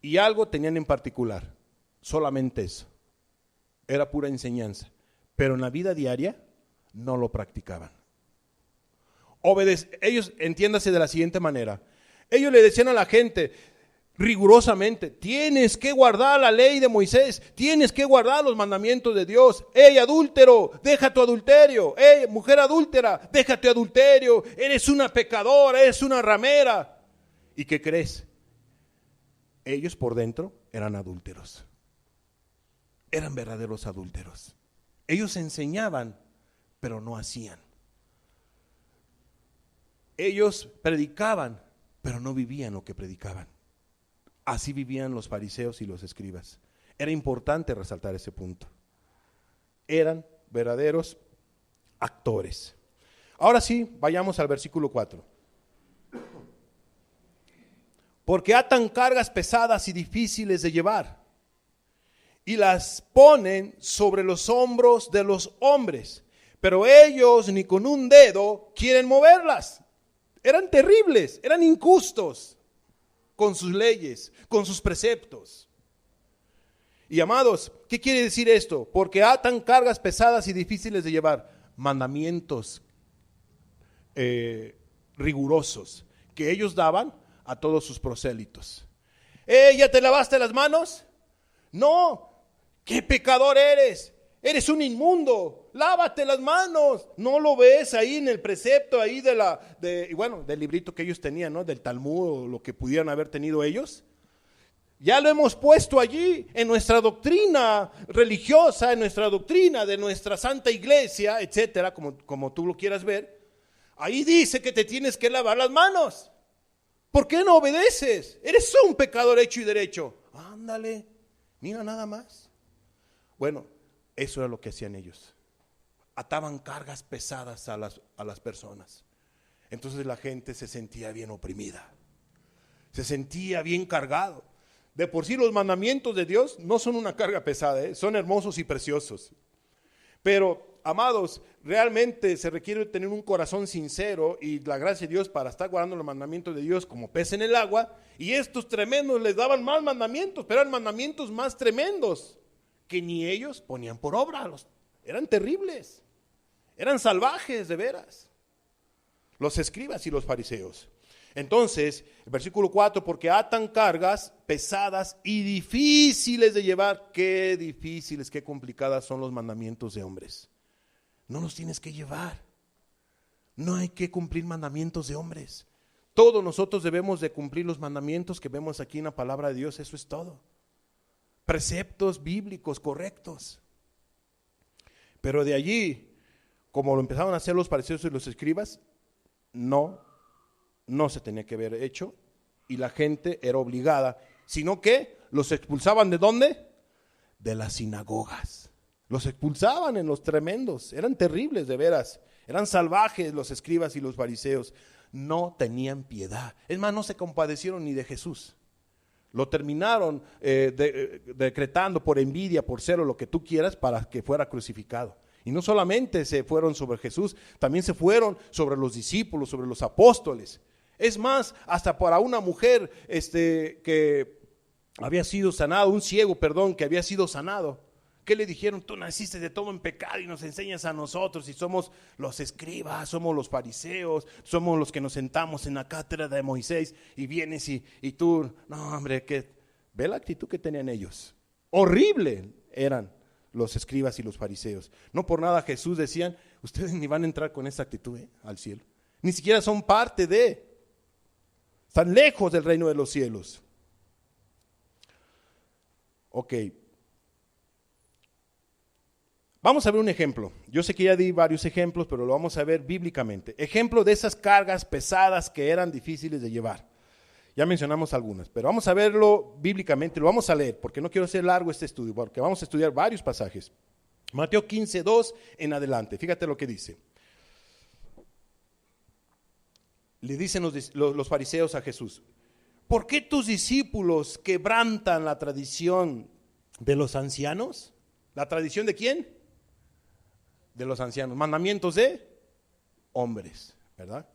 y algo tenían en particular: solamente eso. Era pura enseñanza, pero en la vida diaria no lo practicaban. ellos, entiéndase de la siguiente manera, ellos le decían a la gente rigurosamente, tienes que guardar la ley de Moisés, tienes que guardar los mandamientos de Dios. Ey, adúltero, deja tu adulterio. Ey, mujer adúltera, deja tu adulterio. Eres una pecadora, eres una ramera. ¿Y qué crees? Ellos por dentro eran adúlteros. Eran verdaderos adúlteros. Ellos enseñaban, pero no hacían. Ellos predicaban, pero no vivían lo que predicaban. Así vivían los fariseos y los escribas. Era importante resaltar ese punto. Eran verdaderos actores. Ahora sí, vayamos al versículo 4. Porque atan cargas pesadas y difíciles de llevar, y las ponen sobre los hombros de los hombres, pero ellos ni con un dedo quieren moverlas. Eran terribles, eran injustos con sus leyes, con sus preceptos. Y amados, ¿qué quiere decir esto? Porque atan cargas pesadas y difíciles de llevar, mandamientos rigurosos que ellos daban a todos sus prosélitos. ¿Ya te lavaste las manos? No, qué pecador eres. Eres un inmundo, lávate las manos. ¿No lo ves ahí en el precepto ahí del librito que ellos tenían, ¿no? Del Talmud o lo que pudieran haber tenido ellos? Ya lo hemos puesto allí en nuestra doctrina religiosa, en nuestra doctrina de nuestra Santa Iglesia, etcétera, como tú lo quieras ver. Ahí dice que te tienes que lavar las manos. ¿Por qué no obedeces? Eres un pecador hecho y derecho. Ándale, mira nada más. Bueno, eso era lo que hacían ellos. Ataban cargas pesadas a las personas. Entonces la gente se sentía bien oprimida. Se sentía bien cargado. De por sí los mandamientos de Dios no son una carga pesada, son hermosos y preciosos. Pero, amados, realmente se requiere tener un corazón sincero y la gracia de Dios para estar guardando los mandamientos de Dios como pez en el agua. Y estos tremendos les daban más mandamientos, pero eran mandamientos más tremendos que ni ellos ponían por obra. Eran terribles, eran salvajes de veras, los escribas y los fariseos. Entonces, el versículo 4, porque atan cargas pesadas y difíciles de llevar. Qué difíciles, qué complicadas son los mandamientos de hombres. No los tienes que llevar. No hay que cumplir mandamientos de hombres. Todos nosotros debemos de cumplir los mandamientos que vemos aquí en la palabra de Dios, eso es todo. Preceptos bíblicos correctos. Pero de allí, como lo empezaron a hacer los fariseos y los escribas, no se tenía que haber hecho y la gente era obligada, sino que los expulsaban ¿de dónde? De las sinagogas. Los expulsaban en los tremendos, eran terribles de veras, eran salvajes los escribas y los fariseos, no tenían piedad. Es más, no se compadecieron ni de Jesús. Lo terminaron decretando por envidia, por celo, lo que tú quieras, para que fuera crucificado. Y no solamente se fueron sobre Jesús, también se fueron sobre los discípulos, sobre los apóstoles. Es más, hasta para una mujer que había sido sanado, un ciego, que había sido sanado. ¿Qué le dijeron? Tú naciste de todo en pecado y nos enseñas a nosotros, y somos los escribas, somos los fariseos, somos los que nos sentamos en la cátedra de Moisés, y vienes y tú, no hombre, ve la actitud que tenían ellos. Horrible eran los escribas y los fariseos. No por nada Jesús decían, ustedes ni van a entrar con esa actitud al cielo. Ni siquiera son parte están lejos del reino de los cielos. Ok. Vamos a ver un ejemplo. Yo sé que ya di varios ejemplos, pero lo vamos a ver bíblicamente. Ejemplo de esas cargas pesadas que eran difíciles de llevar. Ya mencionamos algunas, pero vamos a verlo bíblicamente, lo vamos a leer, porque no quiero hacer largo este estudio, porque vamos a estudiar varios pasajes. Mateo 15:2 en adelante, fíjate lo que dice. Le dicen los fariseos a Jesús, ¿por qué tus discípulos quebrantan la tradición de los ancianos? ¿La tradición de quién? De los ancianos, mandamientos de hombres, ¿verdad?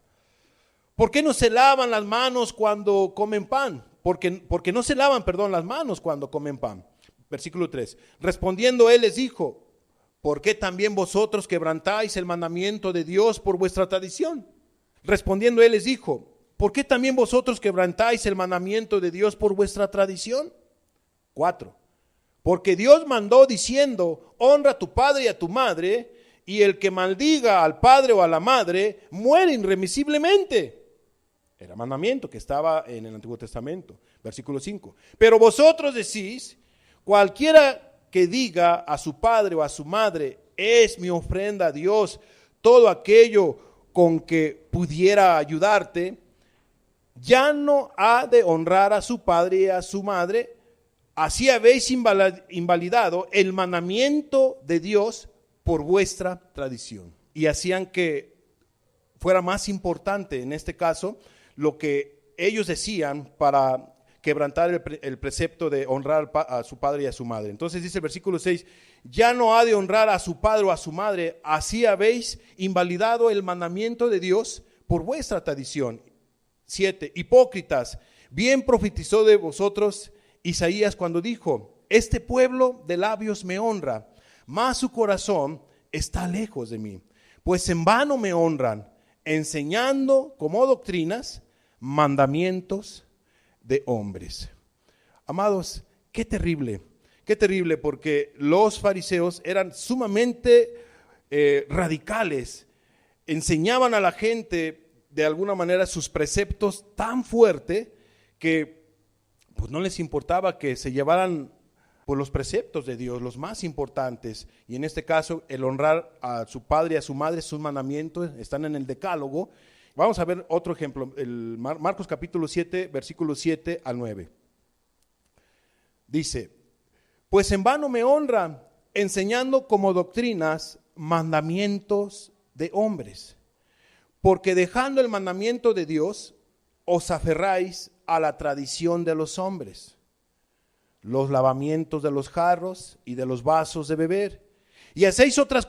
¿Por qué no se lavan las manos cuando comen pan? Porque no se lavan, las manos cuando comen pan. Versículo 3. Respondiendo él les dijo, ¿por qué también vosotros quebrantáis el mandamiento de Dios por vuestra tradición? Respondiendo él les dijo: ¿por qué también vosotros quebrantáis el mandamiento de Dios por vuestra tradición? 4. Porque Dios mandó diciendo: honra a tu padre y a tu madre, y el que maldiga al padre o a la madre muere irremisiblemente. Era mandamiento que estaba en el Antiguo Testamento. Versículo 5. Pero vosotros decís: cualquiera que diga a su padre o a su madre, es mi ofrenda a Dios, todo aquello con que pudiera ayudarte, ya no ha de honrar a su padre y a su madre. Así habéis invalidado el mandamiento de Dios por vuestra tradición. Y hacían que fuera más importante, en este caso, lo que ellos decían para quebrantar el precepto de honrar a su padre y a su madre. Entonces dice el versículo 6, ya no ha de honrar a su padre o a su madre, así habéis invalidado el mandamiento de Dios por vuestra tradición. 7, hipócritas, bien profetizó de vosotros Isaías cuando dijo: este pueblo de labios me honra, mas su corazón está lejos de mí, pues en vano me honran, enseñando como doctrinas mandamientos de hombres. Amados, qué terrible, porque los fariseos eran sumamente radicales, enseñaban a la gente de alguna manera sus preceptos tan fuerte que pues no les importaba que se llevaran por los preceptos de Dios, los más importantes, y en este caso el honrar a su padre y a su madre, sus mandamientos están en el decálogo. Vamos a ver otro ejemplo, el Marcos capítulo 7, versículos 7 al 9. Dice: pues en vano me honran, enseñando como doctrinas mandamientos de hombres, porque dejando el mandamiento de Dios, os aferráis a la tradición de los hombres, los lavamientos de los jarros y de los vasos de beber, y hacéis otras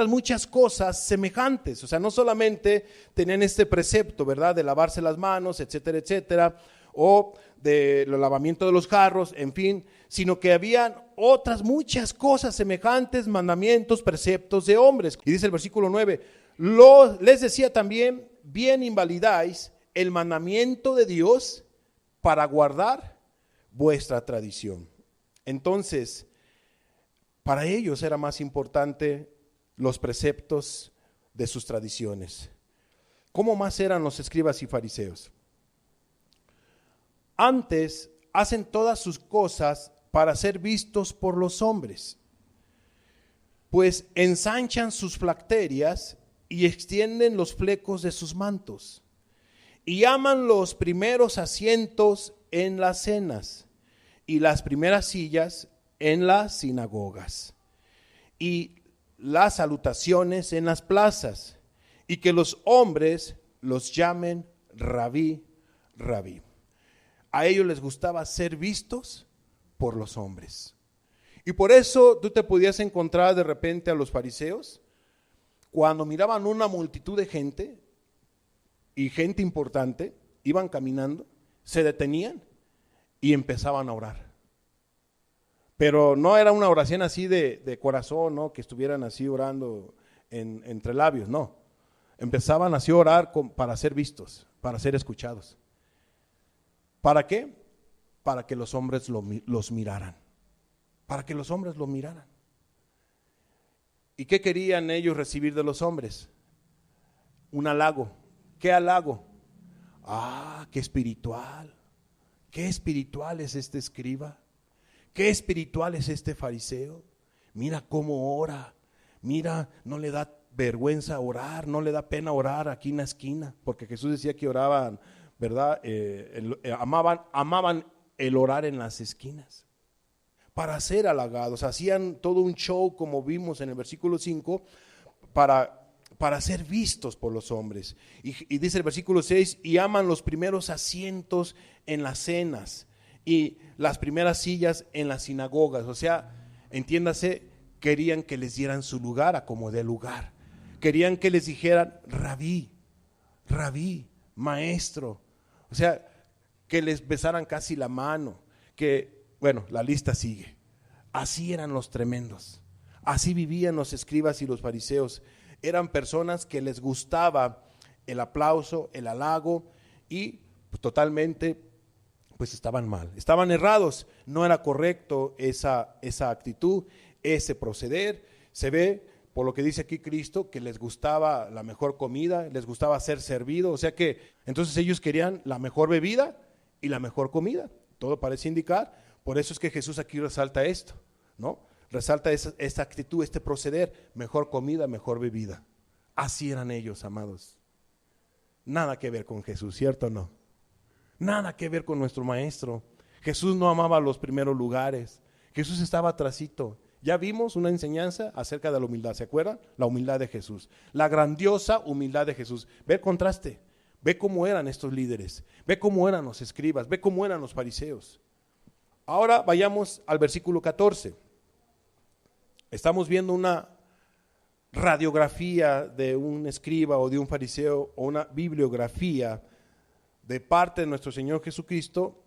muchas cosas semejantes. O sea, no solamente tenían este precepto, ¿verdad?, de lavarse las manos, etcétera, etcétera, o del lavamiento de los jarros, en fin, sino que habían otras muchas cosas semejantes, mandamientos, preceptos de hombres. Y dice el versículo 9, les decía también: bien invalidáis el mandamiento de Dios para guardar vuestra tradición. Entonces, para ellos era más importante los preceptos de sus tradiciones. ¿Cómo más eran los escribas y fariseos? Antes hacen todas sus cosas para ser vistos por los hombres, pues ensanchan sus flacterias y extienden los flecos de sus mantos, y aman los primeros asientos en las cenas y las primeras sillas en las sinagogas y las salutaciones en las plazas, y que los hombres los llamen rabí, rabí. A ellos les gustaba ser vistos por los hombres. Y por eso tú te podías encontrar de repente a los fariseos, cuando miraban una multitud de gente, y gente importante, iban caminando, se detenían y empezaban a orar. Pero no era una oración así de corazón, ¿no?, que estuvieran así orando entre labios, no. Empezaban así a orar para ser vistos, para ser escuchados. ¿Para qué? Para que los hombres los miraran. Para que los hombres lo miraran. ¿Y qué querían ellos recibir de los hombres? Un halago. ¿Qué halago? Qué espiritual. Qué espiritual es este escriba. Qué espiritual es este fariseo. Mira cómo ora. Mira, no le da vergüenza orar, no le da pena orar aquí en la esquina, porque Jesús decía que oraban, ¿verdad? Amaban el orar en las esquinas para ser halagados. Hacían todo un show, como vimos en el versículo 5, para ser vistos por los hombres. Y dice el versículo 6, y aman los primeros asientos en las cenas y las primeras sillas en las sinagogas. O sea, entiéndase, querían que les dieran su lugar a como de lugar. Querían que les dijeran rabí, rabí, maestro. O sea, que les besaran casi la mano, que, bueno, la lista sigue. Así eran los tremendos, así vivían los escribas y los fariseos. Eran personas que les gustaba el aplauso, el halago y pues, totalmente pues estaban mal, estaban errados. No era correcto esa actitud, ese proceder. Se ve por lo que dice aquí Cristo, que les gustaba la mejor comida, les gustaba ser servido, o sea que entonces ellos querían la mejor bebida y la mejor comida. Todo parece indicar, por eso es que Jesús aquí resalta esto, ¿no? Resalta esta actitud, este proceder, mejor comida, mejor bebida. Así eran ellos, amados. Nada que ver con Jesús, ¿cierto o no? Nada que ver con nuestro maestro. Jesús no amaba los primeros lugares. Jesús estaba atrasito. Ya vimos una enseñanza acerca de la humildad, ¿se acuerdan? La humildad de Jesús, la grandiosa humildad de Jesús. Ve el contraste, ve cómo eran estos líderes, ve cómo eran los escribas, ve cómo eran los fariseos. Ahora vayamos al versículo 14. Estamos viendo una radiografía de un escriba o de un fariseo, o una bibliografía de parte de nuestro Señor Jesucristo,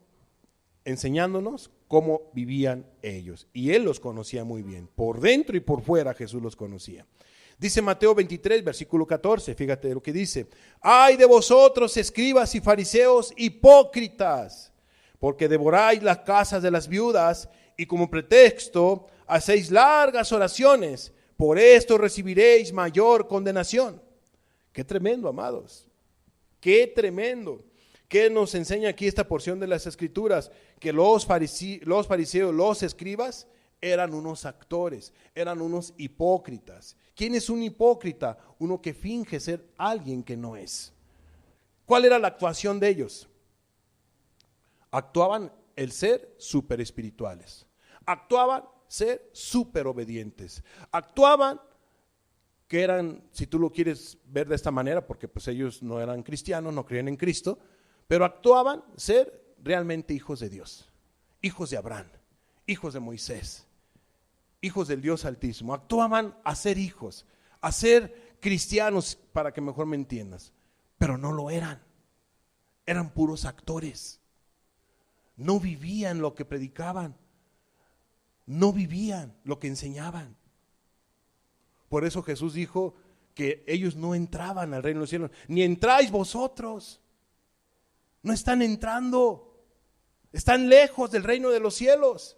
enseñándonos cómo vivían ellos. Y Él los conocía muy bien, por dentro y por fuera Jesús los conocía. Dice Mateo 23, versículo 14, fíjate lo que dice: ay de vosotros, escribas y fariseos hipócritas, porque devoráis las casas de las viudas y como pretexto hacéis largas oraciones, por esto recibiréis mayor condenación. Qué tremendo, amados, qué tremendo. ¿Qué nos enseña aquí esta porción de las Escrituras? Que los fariseos, los escribas, eran unos actores, eran unos hipócritas. ¿Quién es un hipócrita? Uno que finge ser alguien que no es. ¿Cuál era la actuación de ellos? Actuaban el ser súper espirituales, actuaban ser súper obedientes, actuaban que eran, si tú lo quieres ver de esta manera, porque pues ellos no eran cristianos, no creían en Cristo, pero actuaban ser realmente hijos de Dios, hijos de Abraham, hijos de Moisés, hijos del Dios Altísimo. Actuaban a ser hijos, a ser cristianos, para que mejor me entiendas, pero no lo eran. Eran puros actores. No vivían lo que predicaban, no vivían lo que enseñaban. Por eso Jesús dijo que ellos no entraban al reino de los cielos. Ni entráis vosotros. No están entrando, están lejos del reino de los cielos.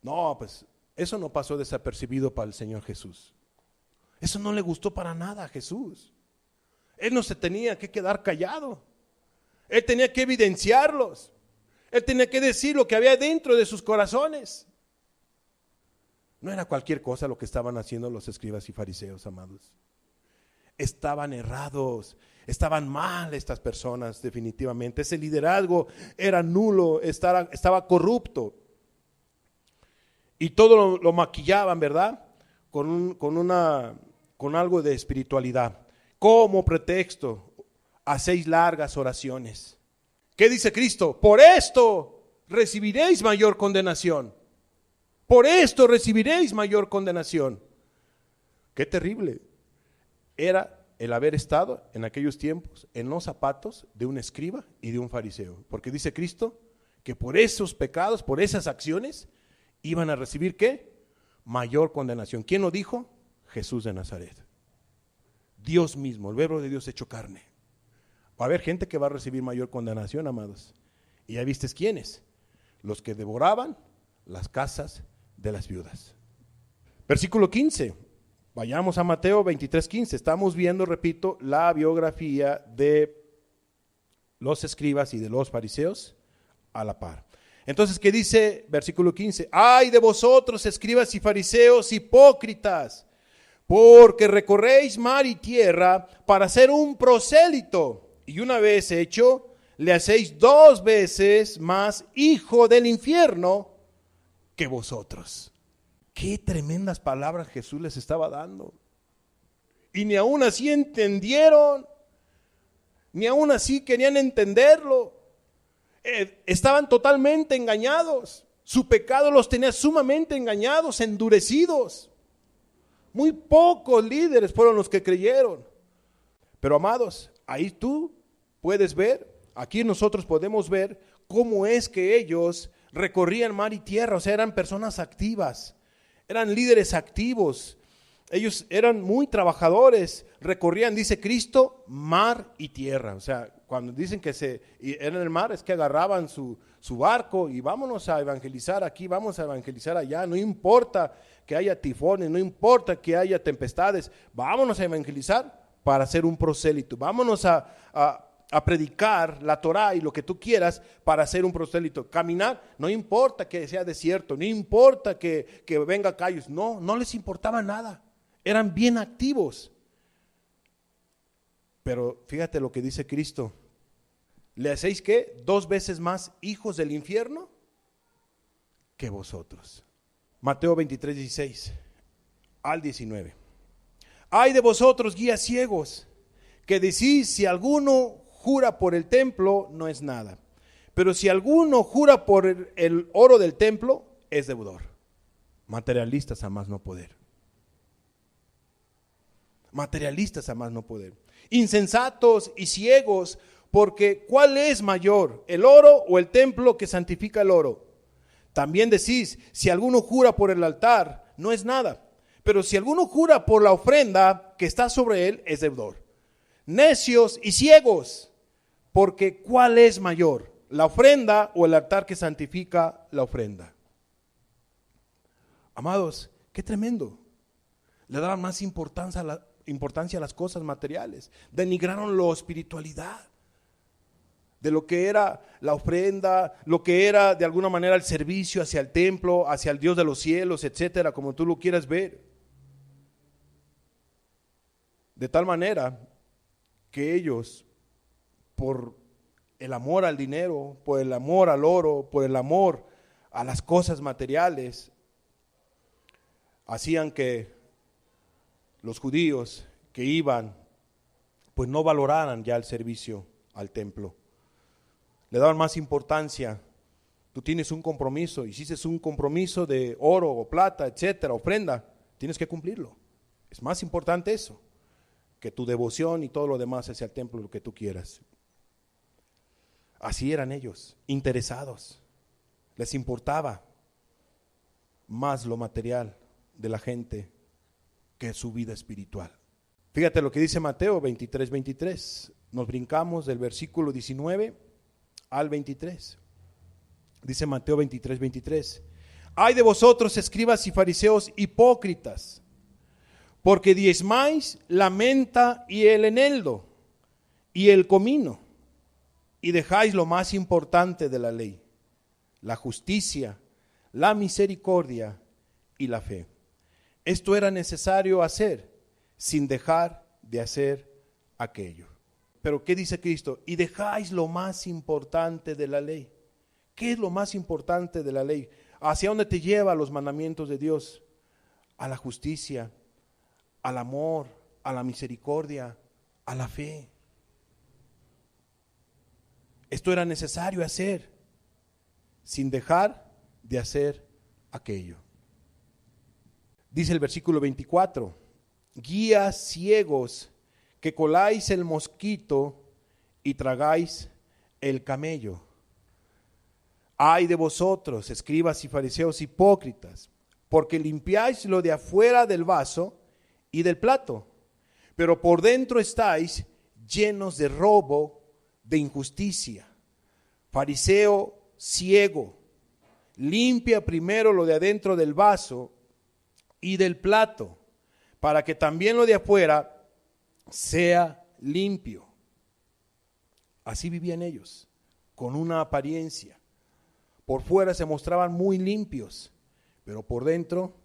No, pues eso no pasó desapercibido para el Señor Jesús. Eso no le gustó para nada a Jesús. Él no se tenía que quedar callado. Él tenía que evidenciarlos. Él tenía que decir lo que había dentro de sus corazones. No era cualquier cosa lo que estaban haciendo los escribas y fariseos, amados. Estaban errados, estaban mal estas personas definitivamente. Ese liderazgo era nulo, estaba corrupto. Y todo lo maquillaban, ¿verdad? Con algo de espiritualidad. Como pretexto, hacéis largas oraciones. ¿Qué dice Cristo? Por esto recibiréis mayor condenación. Por esto recibiréis mayor condenación. Qué terrible era el haber estado en aquellos tiempos en los zapatos de un escriba y de un fariseo. Porque dice Cristo que por esos pecados, por esas acciones, iban a recibir ¿qué? Mayor condenación. ¿Quién lo dijo? Jesús de Nazaret. Dios mismo, el verbo de Dios hecho carne. Va a haber gente que va a recibir mayor condenación, amados. Y ya vistes quiénes. Los que devoraban las casas de las viudas. Versículo 15. Vayamos a Mateo 23:15. Estamos viendo, repito, la biografía de los escribas y de los fariseos a la par. Entonces, ¿qué dice versículo 15? Ay de vosotros, escribas y fariseos hipócritas, porque recorréis mar y tierra para ser un prosélito, y una vez hecho, le hacéis 2 veces más hijo del infierno que vosotros. Qué tremendas palabras Jesús les estaba dando. Y ni aún así entendieron, ni aún así querían entenderlo. Estaban totalmente engañados. Su pecado los tenía sumamente engañados, endurecidos. Muy pocos líderes fueron los que creyeron. Pero amados, ahí tú puedes ver, aquí nosotros podemos ver cómo es que ellos recorrían mar y tierra. O sea, eran personas activas, eran líderes activos, Ellos eran muy trabajadores, recorrían, dice Cristo, mar y tierra. O sea, cuando dicen que eran en el mar, es que agarraban su barco y vámonos a evangelizar aquí, vamos a evangelizar allá. No importa que haya tifones, no importa que haya tempestades, vámonos a evangelizar para ser un prosélito. Vámonos a predicar la Torá y lo que tú quieras para ser un prosélito. Caminar, no importa que sea desierto, no importa que venga callos, no les importaba nada. Eran bien activos. Pero fíjate lo que dice Cristo. ¿Le hacéis qué? 2 veces más hijos del infierno que vosotros. Mateo 23, 16 al 19. Ay de vosotros, guías ciegos, que decís, si alguno jura por el templo, no es nada. Pero si alguno jura por el oro del templo, es deudor. Materialistas a más no poder. Materialistas a más no poder. Insensatos y ciegos, porque ¿cuál es mayor, el oro o el templo que santifica el oro? También decís, si alguno jura por el altar, no es nada. Pero si alguno jura por la ofrenda que está sobre él, es deudor. Necios y ciegos, porque ¿cuál es mayor, la ofrenda o el altar que santifica la ofrenda? Amados, qué tremendo. Le daban más importancia a las cosas materiales, denigraron la espiritualidad de lo que era la ofrenda, lo que era de alguna manera el servicio hacia el templo, hacia el Dios de los cielos, etcétera, como tú lo quieras ver. De tal manera que ellos, por el amor al dinero, por el amor al oro, por el amor a las cosas materiales, hacían que los judíos que iban, pues no valoraran ya el servicio al templo. Le daban más importancia. Tú tienes un compromiso, hiciste un compromiso de oro o plata, etcétera, ofrenda, tienes que cumplirlo. Es más importante eso que tu devoción y todo lo demás hacia el templo, lo que tú quieras. Así eran ellos, interesados. Les importaba más lo material de la gente que su vida espiritual. Fíjate lo que dice Mateo 23, 23. Nos brincamos del versículo 19 al 23. Dice Mateo 23, 23. Ay de vosotros, escribas y fariseos hipócritas, porque diezmáis la menta y el eneldo y el comino, y dejáis lo más importante de la ley, la justicia, la misericordia y la fe. Esto era necesario hacer sin dejar de hacer aquello. Pero ¿qué dice Cristo? Y dejáis lo más importante de la ley. ¿Qué es lo más importante de la ley? ¿Hacia dónde te lleva los mandamientos de Dios? A la justicia, al amor, a la misericordia, a la fe. Esto era necesario hacer sin dejar de hacer aquello. Dice el versículo 24, guías ciegos que coláis el mosquito y tragáis el camello. Ay de vosotros, escribas y fariseos hipócritas, porque limpiáis lo de afuera del vaso y del plato, pero por dentro estáis llenos de robo, de injusticia. Fariseo ciego, limpia primero lo de adentro del vaso y del plato, para que también lo de afuera sea limpio. Así vivían ellos, con una apariencia. Por fuera se mostraban muy limpios, pero por dentro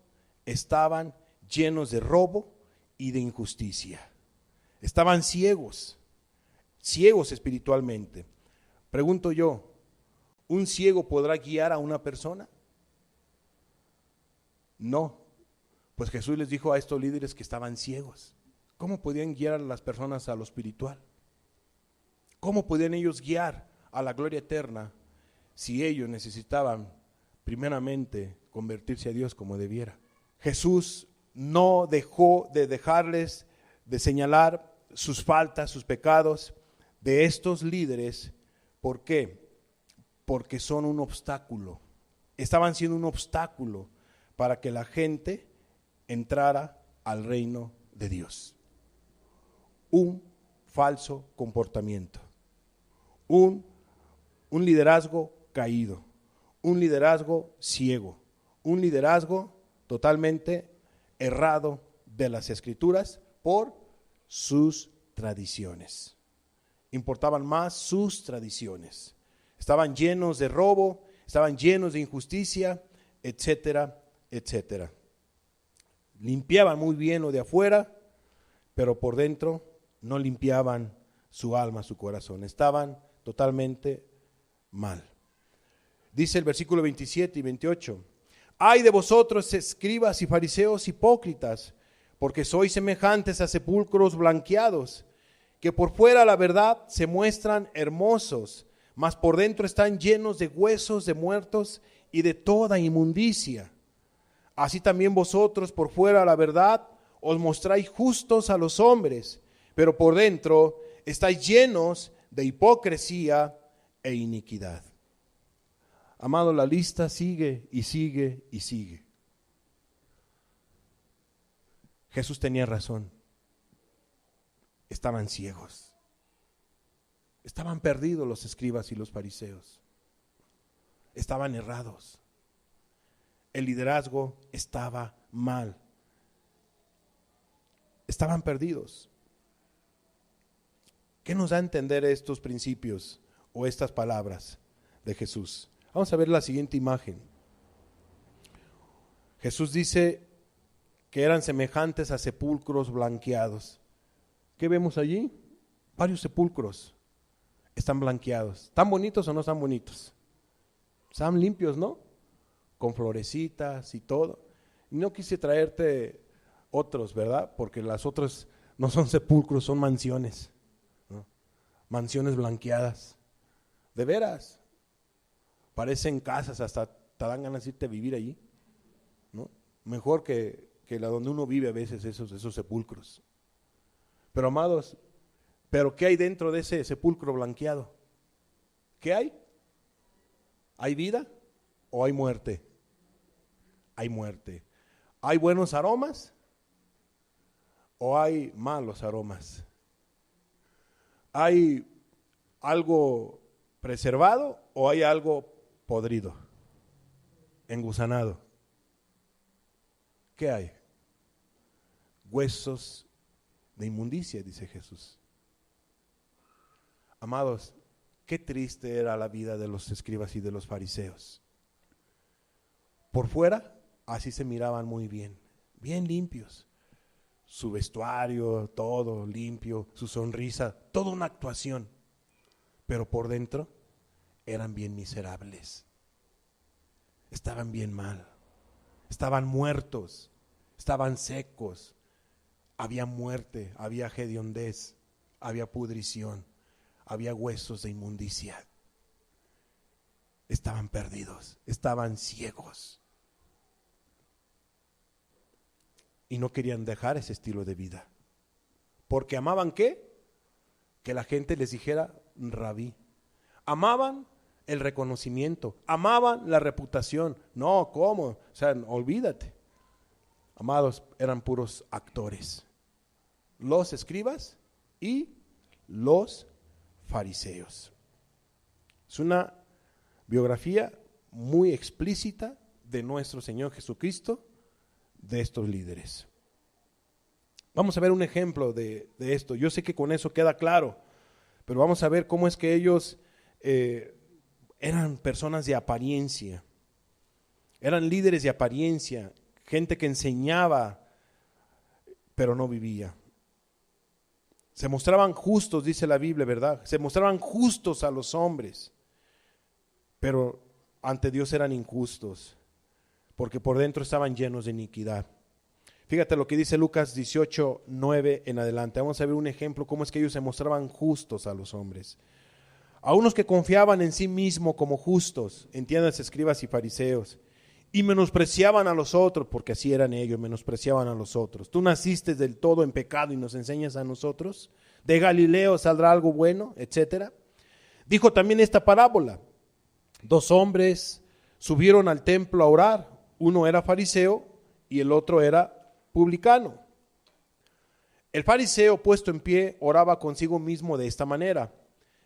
estaban llenos de robo y de injusticia. Estaban ciegos espiritualmente. Pregunto yo, ¿un ciego podrá guiar a una persona? No, pues Jesús les dijo a estos líderes que estaban ciegos. ¿Cómo podían guiar a las personas a lo espiritual? ¿Cómo podían ellos guiar a la gloria eterna si ellos necesitaban primeramente convertirse a Dios como debiera? Jesús no dejó de dejarles de señalar sus faltas, sus pecados de estos líderes. ¿Por qué? Porque son un obstáculo. Estaban siendo un obstáculo para que la gente entrara al reino de Dios. Un falso comportamiento, un liderazgo caído, un liderazgo ciego, un liderazgo totalmente errado de las Escrituras por sus tradiciones. Importaban más sus tradiciones. Estaban llenos de robo, estaban llenos de injusticia, etcétera, etcétera. Limpiaban muy bien lo de afuera, pero por dentro no limpiaban su alma, su corazón. Estaban totalmente mal. Dice el versículo 27 y 28. Ay de vosotros, escribas y fariseos hipócritas, porque sois semejantes a sepulcros blanqueados, que por fuera la verdad se muestran hermosos, mas por dentro están llenos de huesos de muertos y de toda inmundicia. Así también vosotros por fuera la verdad os mostráis justos a los hombres, pero por dentro estáis llenos de hipocresía e iniquidad. Amado, la lista sigue y sigue y sigue. Jesús tenía razón. Estaban ciegos. Estaban perdidos los escribas y los fariseos. Estaban errados. El liderazgo estaba mal. Estaban perdidos. ¿Qué nos da a entender estos principios o estas palabras de Jesús? Vamos a ver la siguiente imagen. Jesús dice que eran semejantes a sepulcros blanqueados. ¿Qué vemos allí? Varios sepulcros están blanqueados. ¿Están bonitos o no están bonitos? Están limpios, ¿no? Con florecitas y todo. Y no quise traerte otros, ¿verdad? Porque las otras no son sepulcros, son mansiones, ¿no? Mansiones blanqueadas. De veras. Parecen casas, hasta te dan ganas de irte a vivir allí, ¿no? Mejor que la donde uno vive a veces esos sepulcros. Pero amados, ¿pero qué hay dentro de ese sepulcro blanqueado? ¿Qué hay? ¿Hay vida o hay muerte? Hay muerte. ¿Hay buenos aromas o hay malos aromas? ¿Hay algo preservado o hay algo podrido, engusanado? ¿Qué hay? Huesos de inmundicia, dice Jesús. Amados, qué triste era la vida de los escribas y de los fariseos. Por fuera, así se miraban muy bien, bien limpios. Su vestuario, todo limpio, su sonrisa, toda una actuación. Pero por dentro eran bien miserables. Estaban bien mal. Estaban muertos. Estaban secos. Había muerte, había hediondez, había pudrición, había huesos de inmundicia. Estaban perdidos, estaban ciegos. Y no querían dejar ese estilo de vida. Porque amaban ¿qué? Que la gente les dijera rabí. Amaban el reconocimiento, amaban la reputación. No, ¿cómo? O sea, olvídate. Amados, eran puros actores. Los escribas y los fariseos. Es una biografía muy explícita de nuestro Señor Jesucristo, de estos líderes. Vamos a ver un ejemplo de esto. Yo sé que con eso queda claro, pero vamos a ver cómo es que ellos eran personas de apariencia, eran líderes de apariencia, gente que enseñaba, pero no vivía. Se mostraban justos, dice la Biblia, ¿verdad? Se mostraban justos a los hombres, pero ante Dios eran injustos, porque por dentro estaban llenos de iniquidad. Fíjate lo que dice Lucas 18:9 en adelante. Vamos a ver un ejemplo, cómo es que ellos se mostraban justos a los hombres. A unos que confiaban en sí mismos como justos, entiendas, escribas y fariseos, y menospreciaban a los otros, porque así eran ellos, menospreciaban a los otros. Tú naciste del todo en pecado y nos enseñas a nosotros. De Galileo saldrá algo bueno, etcétera. Dijo también esta parábola. 2 hombres subieron al templo a orar. Uno era fariseo y el otro era publicano. El fariseo, puesto en pie, oraba consigo mismo de esta manera: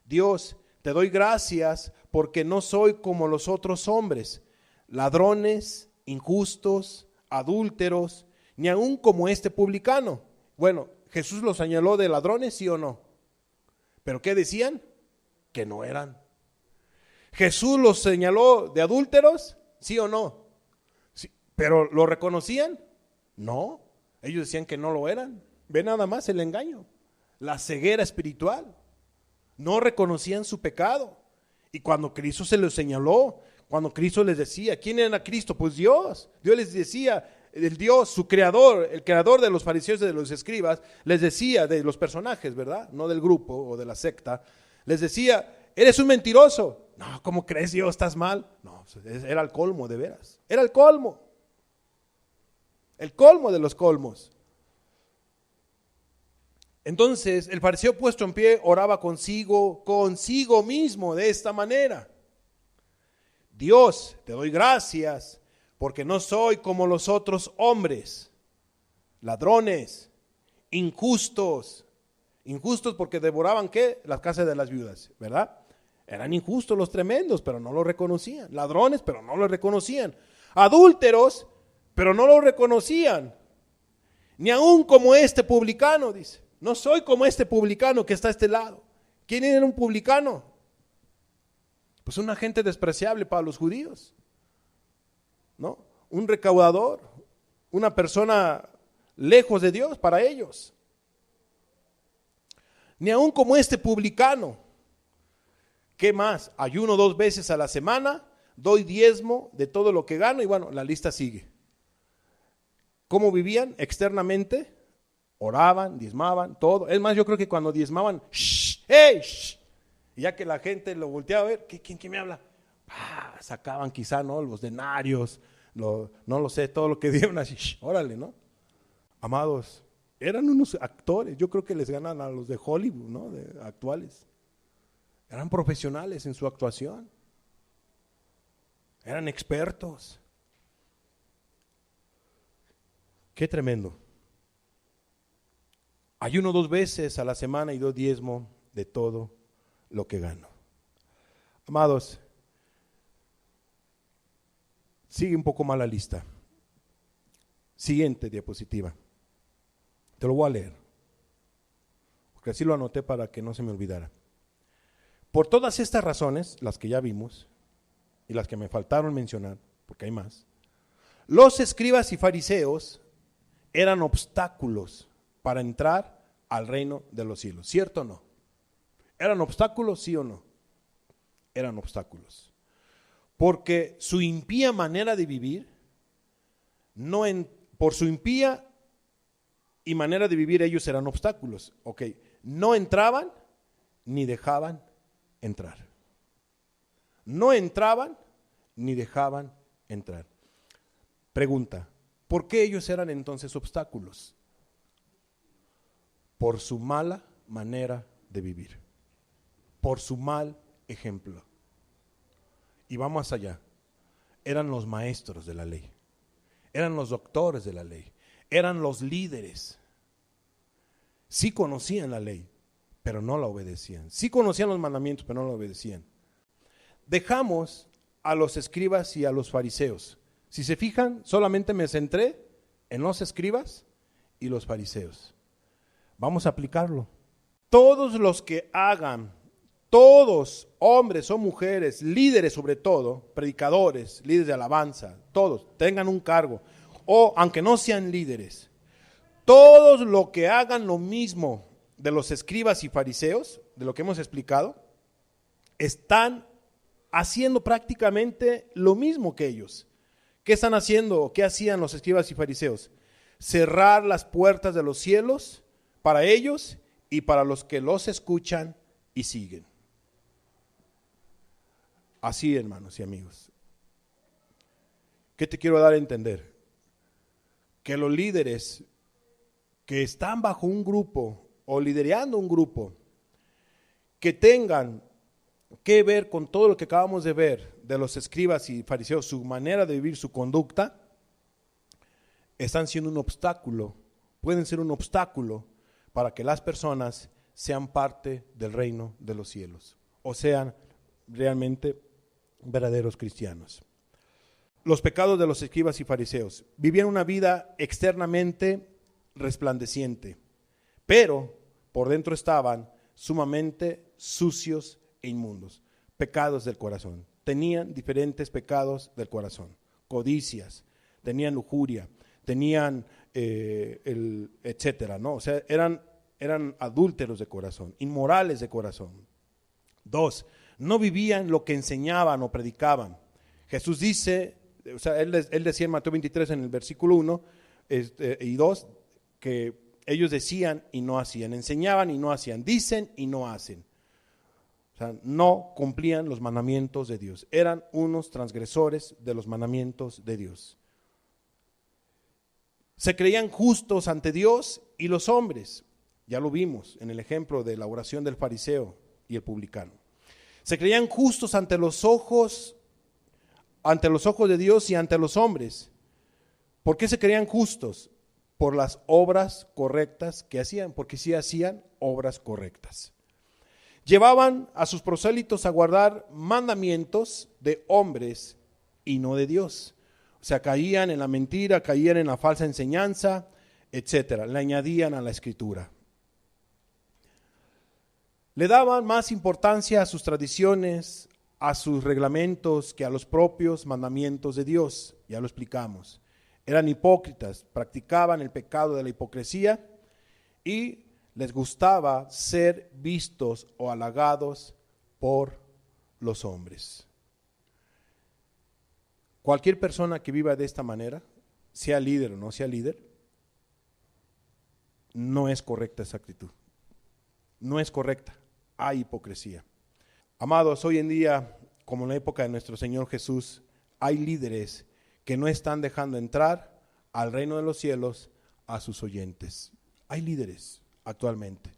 Dios, te doy gracias porque no soy como los otros hombres, ladrones, injustos, adúlteros, ni aun como este publicano. Bueno, Jesús los señaló de ladrones, ¿sí o no? ¿Pero qué decían? Que no eran. Jesús los señaló de adúlteros, ¿sí o no? Sí. ¿Pero lo reconocían? No, ellos decían que no lo eran. Ve nada más el engaño, la ceguera espiritual. No reconocían su pecado. Y cuando Cristo se los señaló, cuando Cristo les decía, ¿quién era Cristo? Pues Dios. Dios les decía, el Dios, su creador, el creador de los fariseos y de los escribas, les decía, de los personajes, ¿verdad? No del grupo o de la secta, les decía, eres un mentiroso. No, ¿cómo crees, Dios? ¿Estás mal? No, era el colmo, de veras. Era el colmo. El colmo de los colmos. Entonces el fariseo, puesto en pie, oraba consigo mismo de esta manera: Dios, te doy gracias porque no soy como los otros hombres, ladrones, injustos porque devoraban ¿qué? Las casas de las viudas, ¿verdad? Eran injustos los tremendos, pero no lo reconocían. Ladrones, pero no lo reconocían. Adúlteros, pero no lo reconocían. Ni aun como este publicano, dice. No soy como este publicano que está a este lado. ¿Quién era un publicano? Pues una gente despreciable para los judíos, ¿no? Un recaudador, una persona lejos de Dios para ellos. Ni aun como este publicano. ¿Qué más? Ayuno 2 veces a la semana, doy diezmo de todo lo que gano, y bueno, la lista sigue. ¿Cómo vivían externamente? Oraban, diezmaban, todo. Es más, yo creo que cuando diezmaban, ¡hey! Y ya que la gente lo volteaba a ver, ¿quién me habla? Sacaban quizá, ¿no? Los denarios, no lo sé, todo lo que dieron así, órale, ¿no? Amados, eran unos actores, yo creo que les ganan a los de Hollywood, ¿no? Actuales. Eran profesionales en su actuación. Eran expertos. Qué tremendo. Ayuno 2 veces a la semana y doy diezmo de todo lo que gano. Amados, sigue un poco más la lista. Siguiente diapositiva. Te lo voy a leer, porque así lo anoté para que no se me olvidara. Por todas estas razones, las que ya vimos y las que me faltaron mencionar, porque hay más, los escribas y fariseos eran obstáculos para entrar al reino de los cielos, ¿cierto o no? ¿Eran obstáculos, sí o no? Eran obstáculos. Porque su impía manera de vivir, por su impía y manera de vivir ellos eran obstáculos. Ok, no entraban ni dejaban entrar. No entraban ni dejaban entrar. Pregunta, ¿por qué ellos eran entonces obstáculos? Por su mala manera de vivir, por su mal ejemplo. Y vamos allá, eran los maestros de la ley, eran los doctores de la ley, eran los líderes. Sí conocían la ley, pero no la obedecían. Sí conocían los mandamientos, pero no la obedecían. Dejamos a los escribas y a los fariseos. Si se fijan, solamente me centré en los escribas y los fariseos. Vamos a aplicarlo. Todos los que hagan, todos, hombres o mujeres, líderes sobre todo, predicadores, líderes de alabanza, todos, tengan un cargo, o aunque no sean líderes, todos los que hagan lo mismo de los escribas y fariseos, de lo que hemos explicado, están haciendo prácticamente lo mismo que ellos. ¿Qué están haciendo? ¿Qué hacían los escribas y fariseos? Cerrar las puertas de los cielos para ellos y para los que los escuchan y siguen. Así, hermanos y amigos. ¿Qué te quiero dar a entender? Que los líderes que están bajo un grupo o liderando un grupo que tengan que ver con todo lo que acabamos de ver de los escribas y fariseos, su manera de vivir, su conducta, están siendo un obstáculo, pueden ser un obstáculo para que las personas sean parte del reino de los cielos, o sean realmente verdaderos cristianos. Los pecados de los escribas y fariseos: vivían una vida externamente resplandeciente, pero por dentro estaban sumamente sucios e inmundos. Pecados del corazón. Tenían diferentes pecados del corazón. Codicias, tenían lujuria, tenían etcétera, ¿no? O sea, eran adúlteros de corazón, inmorales de corazón. 2, no vivían lo que enseñaban o predicaban. Jesús dice, o sea, él decía en Mateo 23 en el versículo 1 y 2, que ellos decían y no hacían, enseñaban y no hacían, dicen y no hacen. O sea, no cumplían los mandamientos de Dios. Eran unos transgresores de los mandamientos de Dios. Se creían justos ante Dios y los hombres. Ya lo vimos en el ejemplo de la oración del fariseo y el publicano. Se creían justos ante los ojos de Dios y ante los hombres. ¿Por qué se creían justos? Por las obras correctas que hacían, porque sí hacían obras correctas. Llevaban a sus prosélitos a guardar mandamientos de hombres y no de Dios. O sea, caían en la mentira, caían en la falsa enseñanza, etcétera. Le añadían a la escritura. Le daban más importancia a sus tradiciones, a sus reglamentos, que a los propios mandamientos de Dios. Ya lo explicamos. Eran hipócritas, practicaban el pecado de la hipocresía y les gustaba ser vistos o halagados por los hombres. Cualquier persona que viva de esta manera, sea líder o no sea líder, no es correcta esa actitud. No es correcta. Hay hipocresía. Amados, hoy en día, como en la época de nuestro Señor Jesús, hay líderes que no están dejando entrar al reino de los cielos a sus oyentes. Hay líderes actualmente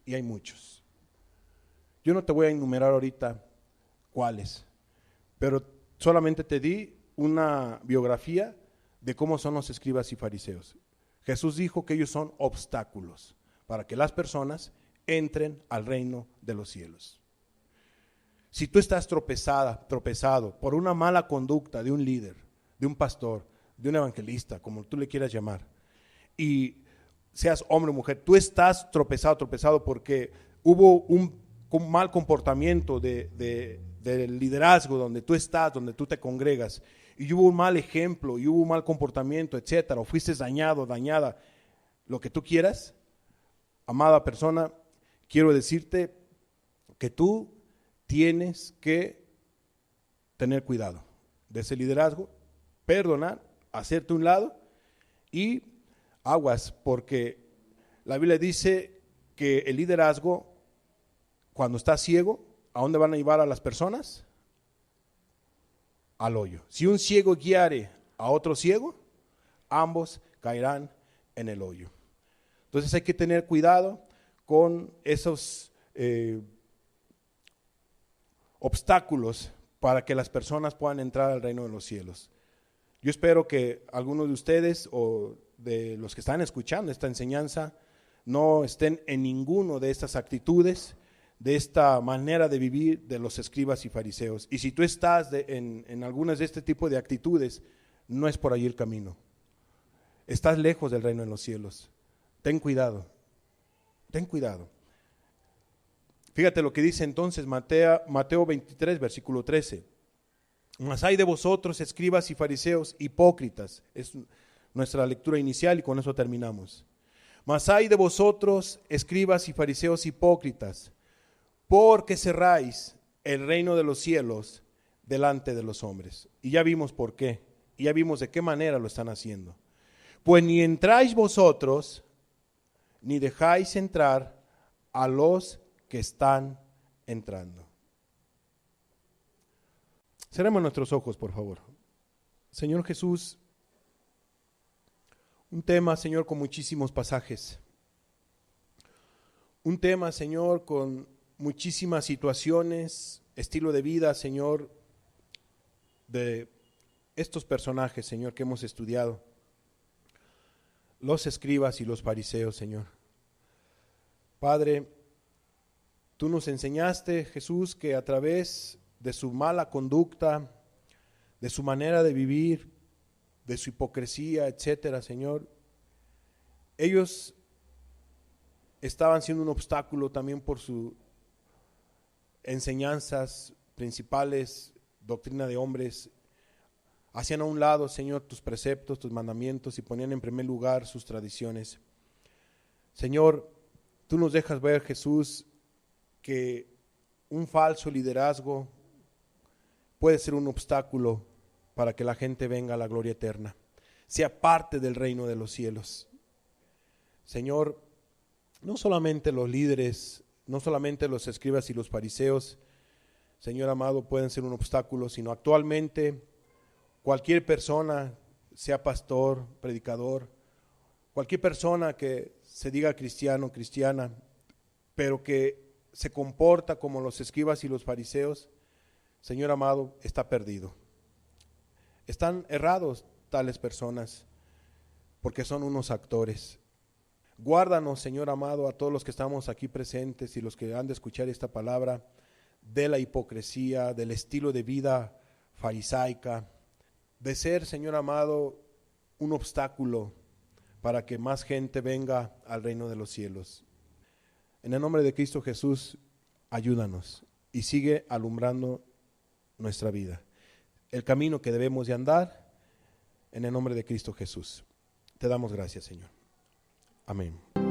y hay muchos. Yo no te voy a enumerar ahorita cuáles, pero solamente te di una biografía de cómo son los escribas y fariseos. Jesús dijo que ellos son obstáculos para que las personas entren al reino de los cielos. Si tú estás tropezado por una mala conducta de un líder, de un pastor, de un evangelista, como tú le quieras llamar, y seas hombre o mujer, tú estás tropezado porque hubo un mal comportamiento del liderazgo donde tú estás, donde tú te congregas, y hubo un mal ejemplo, y hubo un mal comportamiento, etcétera, o fuiste dañado, dañada, lo que tú quieras, amada persona, quiero decirte que tú tienes que tener cuidado de ese liderazgo, perdonar, hacerte un lado y aguas, porque la Biblia dice que el liderazgo, cuando está ciego, ¿a dónde van a llevar a las personas? Al hoyo. Si un ciego guiare a otro ciego, ambos caerán en el hoyo. Entonces hay que tener cuidado con esos obstáculos para que las personas puedan entrar al reino de los cielos. Yo espero que algunos de ustedes o de los que están escuchando esta enseñanza no estén en ninguno de estas actitudes, de esta manera de vivir de los escribas y fariseos. Y si tú estás en algunas de este tipo de actitudes, no es por ahí el camino. Estás lejos del reino de los cielos. Ten cuidado, ten cuidado. Fíjate lo que dice entonces Mateo 23, versículo 13. Mas hay de vosotros, escribas y fariseos, hipócritas. Es nuestra lectura inicial y con eso terminamos. Mas hay de vosotros, escribas y fariseos, hipócritas, porque cerráis el reino de los cielos delante de los hombres. Y ya vimos por qué, y ya vimos de qué manera lo están haciendo. Pues ni entráis vosotros, ni dejáis entrar a los que están entrando. Cerremos nuestros ojos, por favor. Señor Jesús, un tema, Señor, con muchísimos pasajes. Un tema, Señor, con muchísimas situaciones, estilo de vida, Señor, de estos personajes, Señor, que hemos estudiado. Los escribas y los fariseos, Señor. Padre, tú nos enseñaste, Jesús, que a través de su mala conducta, de su manera de vivir, de su hipocresía, etcétera, Señor, ellos estaban siendo un obstáculo también por sus enseñanzas principales, doctrina de hombres. Hacían a un lado, Señor, tus preceptos, tus mandamientos y ponían en primer lugar sus tradiciones. Señor, tú nos dejas ver, Jesús, que un falso liderazgo puede ser un obstáculo para que la gente venga a la gloria eterna, sea parte del reino de los cielos. Señor, no solamente los líderes, no solamente los escribas y los fariseos, Señor amado, pueden ser un obstáculo, sino actualmente cualquier persona, sea pastor, predicador, cualquier persona que se diga cristiano, cristiana, pero que se comporta como los escribas y los fariseos, Señor amado, está perdido. Están errados tales personas porque son unos actores. Guárdanos, Señor amado, a todos los que estamos aquí presentes y los que han de escuchar esta palabra, de la hipocresía, del estilo de vida farisaica, de ser, Señor amado, un obstáculo para que más gente venga al reino de los cielos. En el nombre de Cristo Jesús, ayúdanos y sigue alumbrando nuestra vida, el camino que debemos de andar, en el nombre de Cristo Jesús. Te damos gracias, Señor. Amén.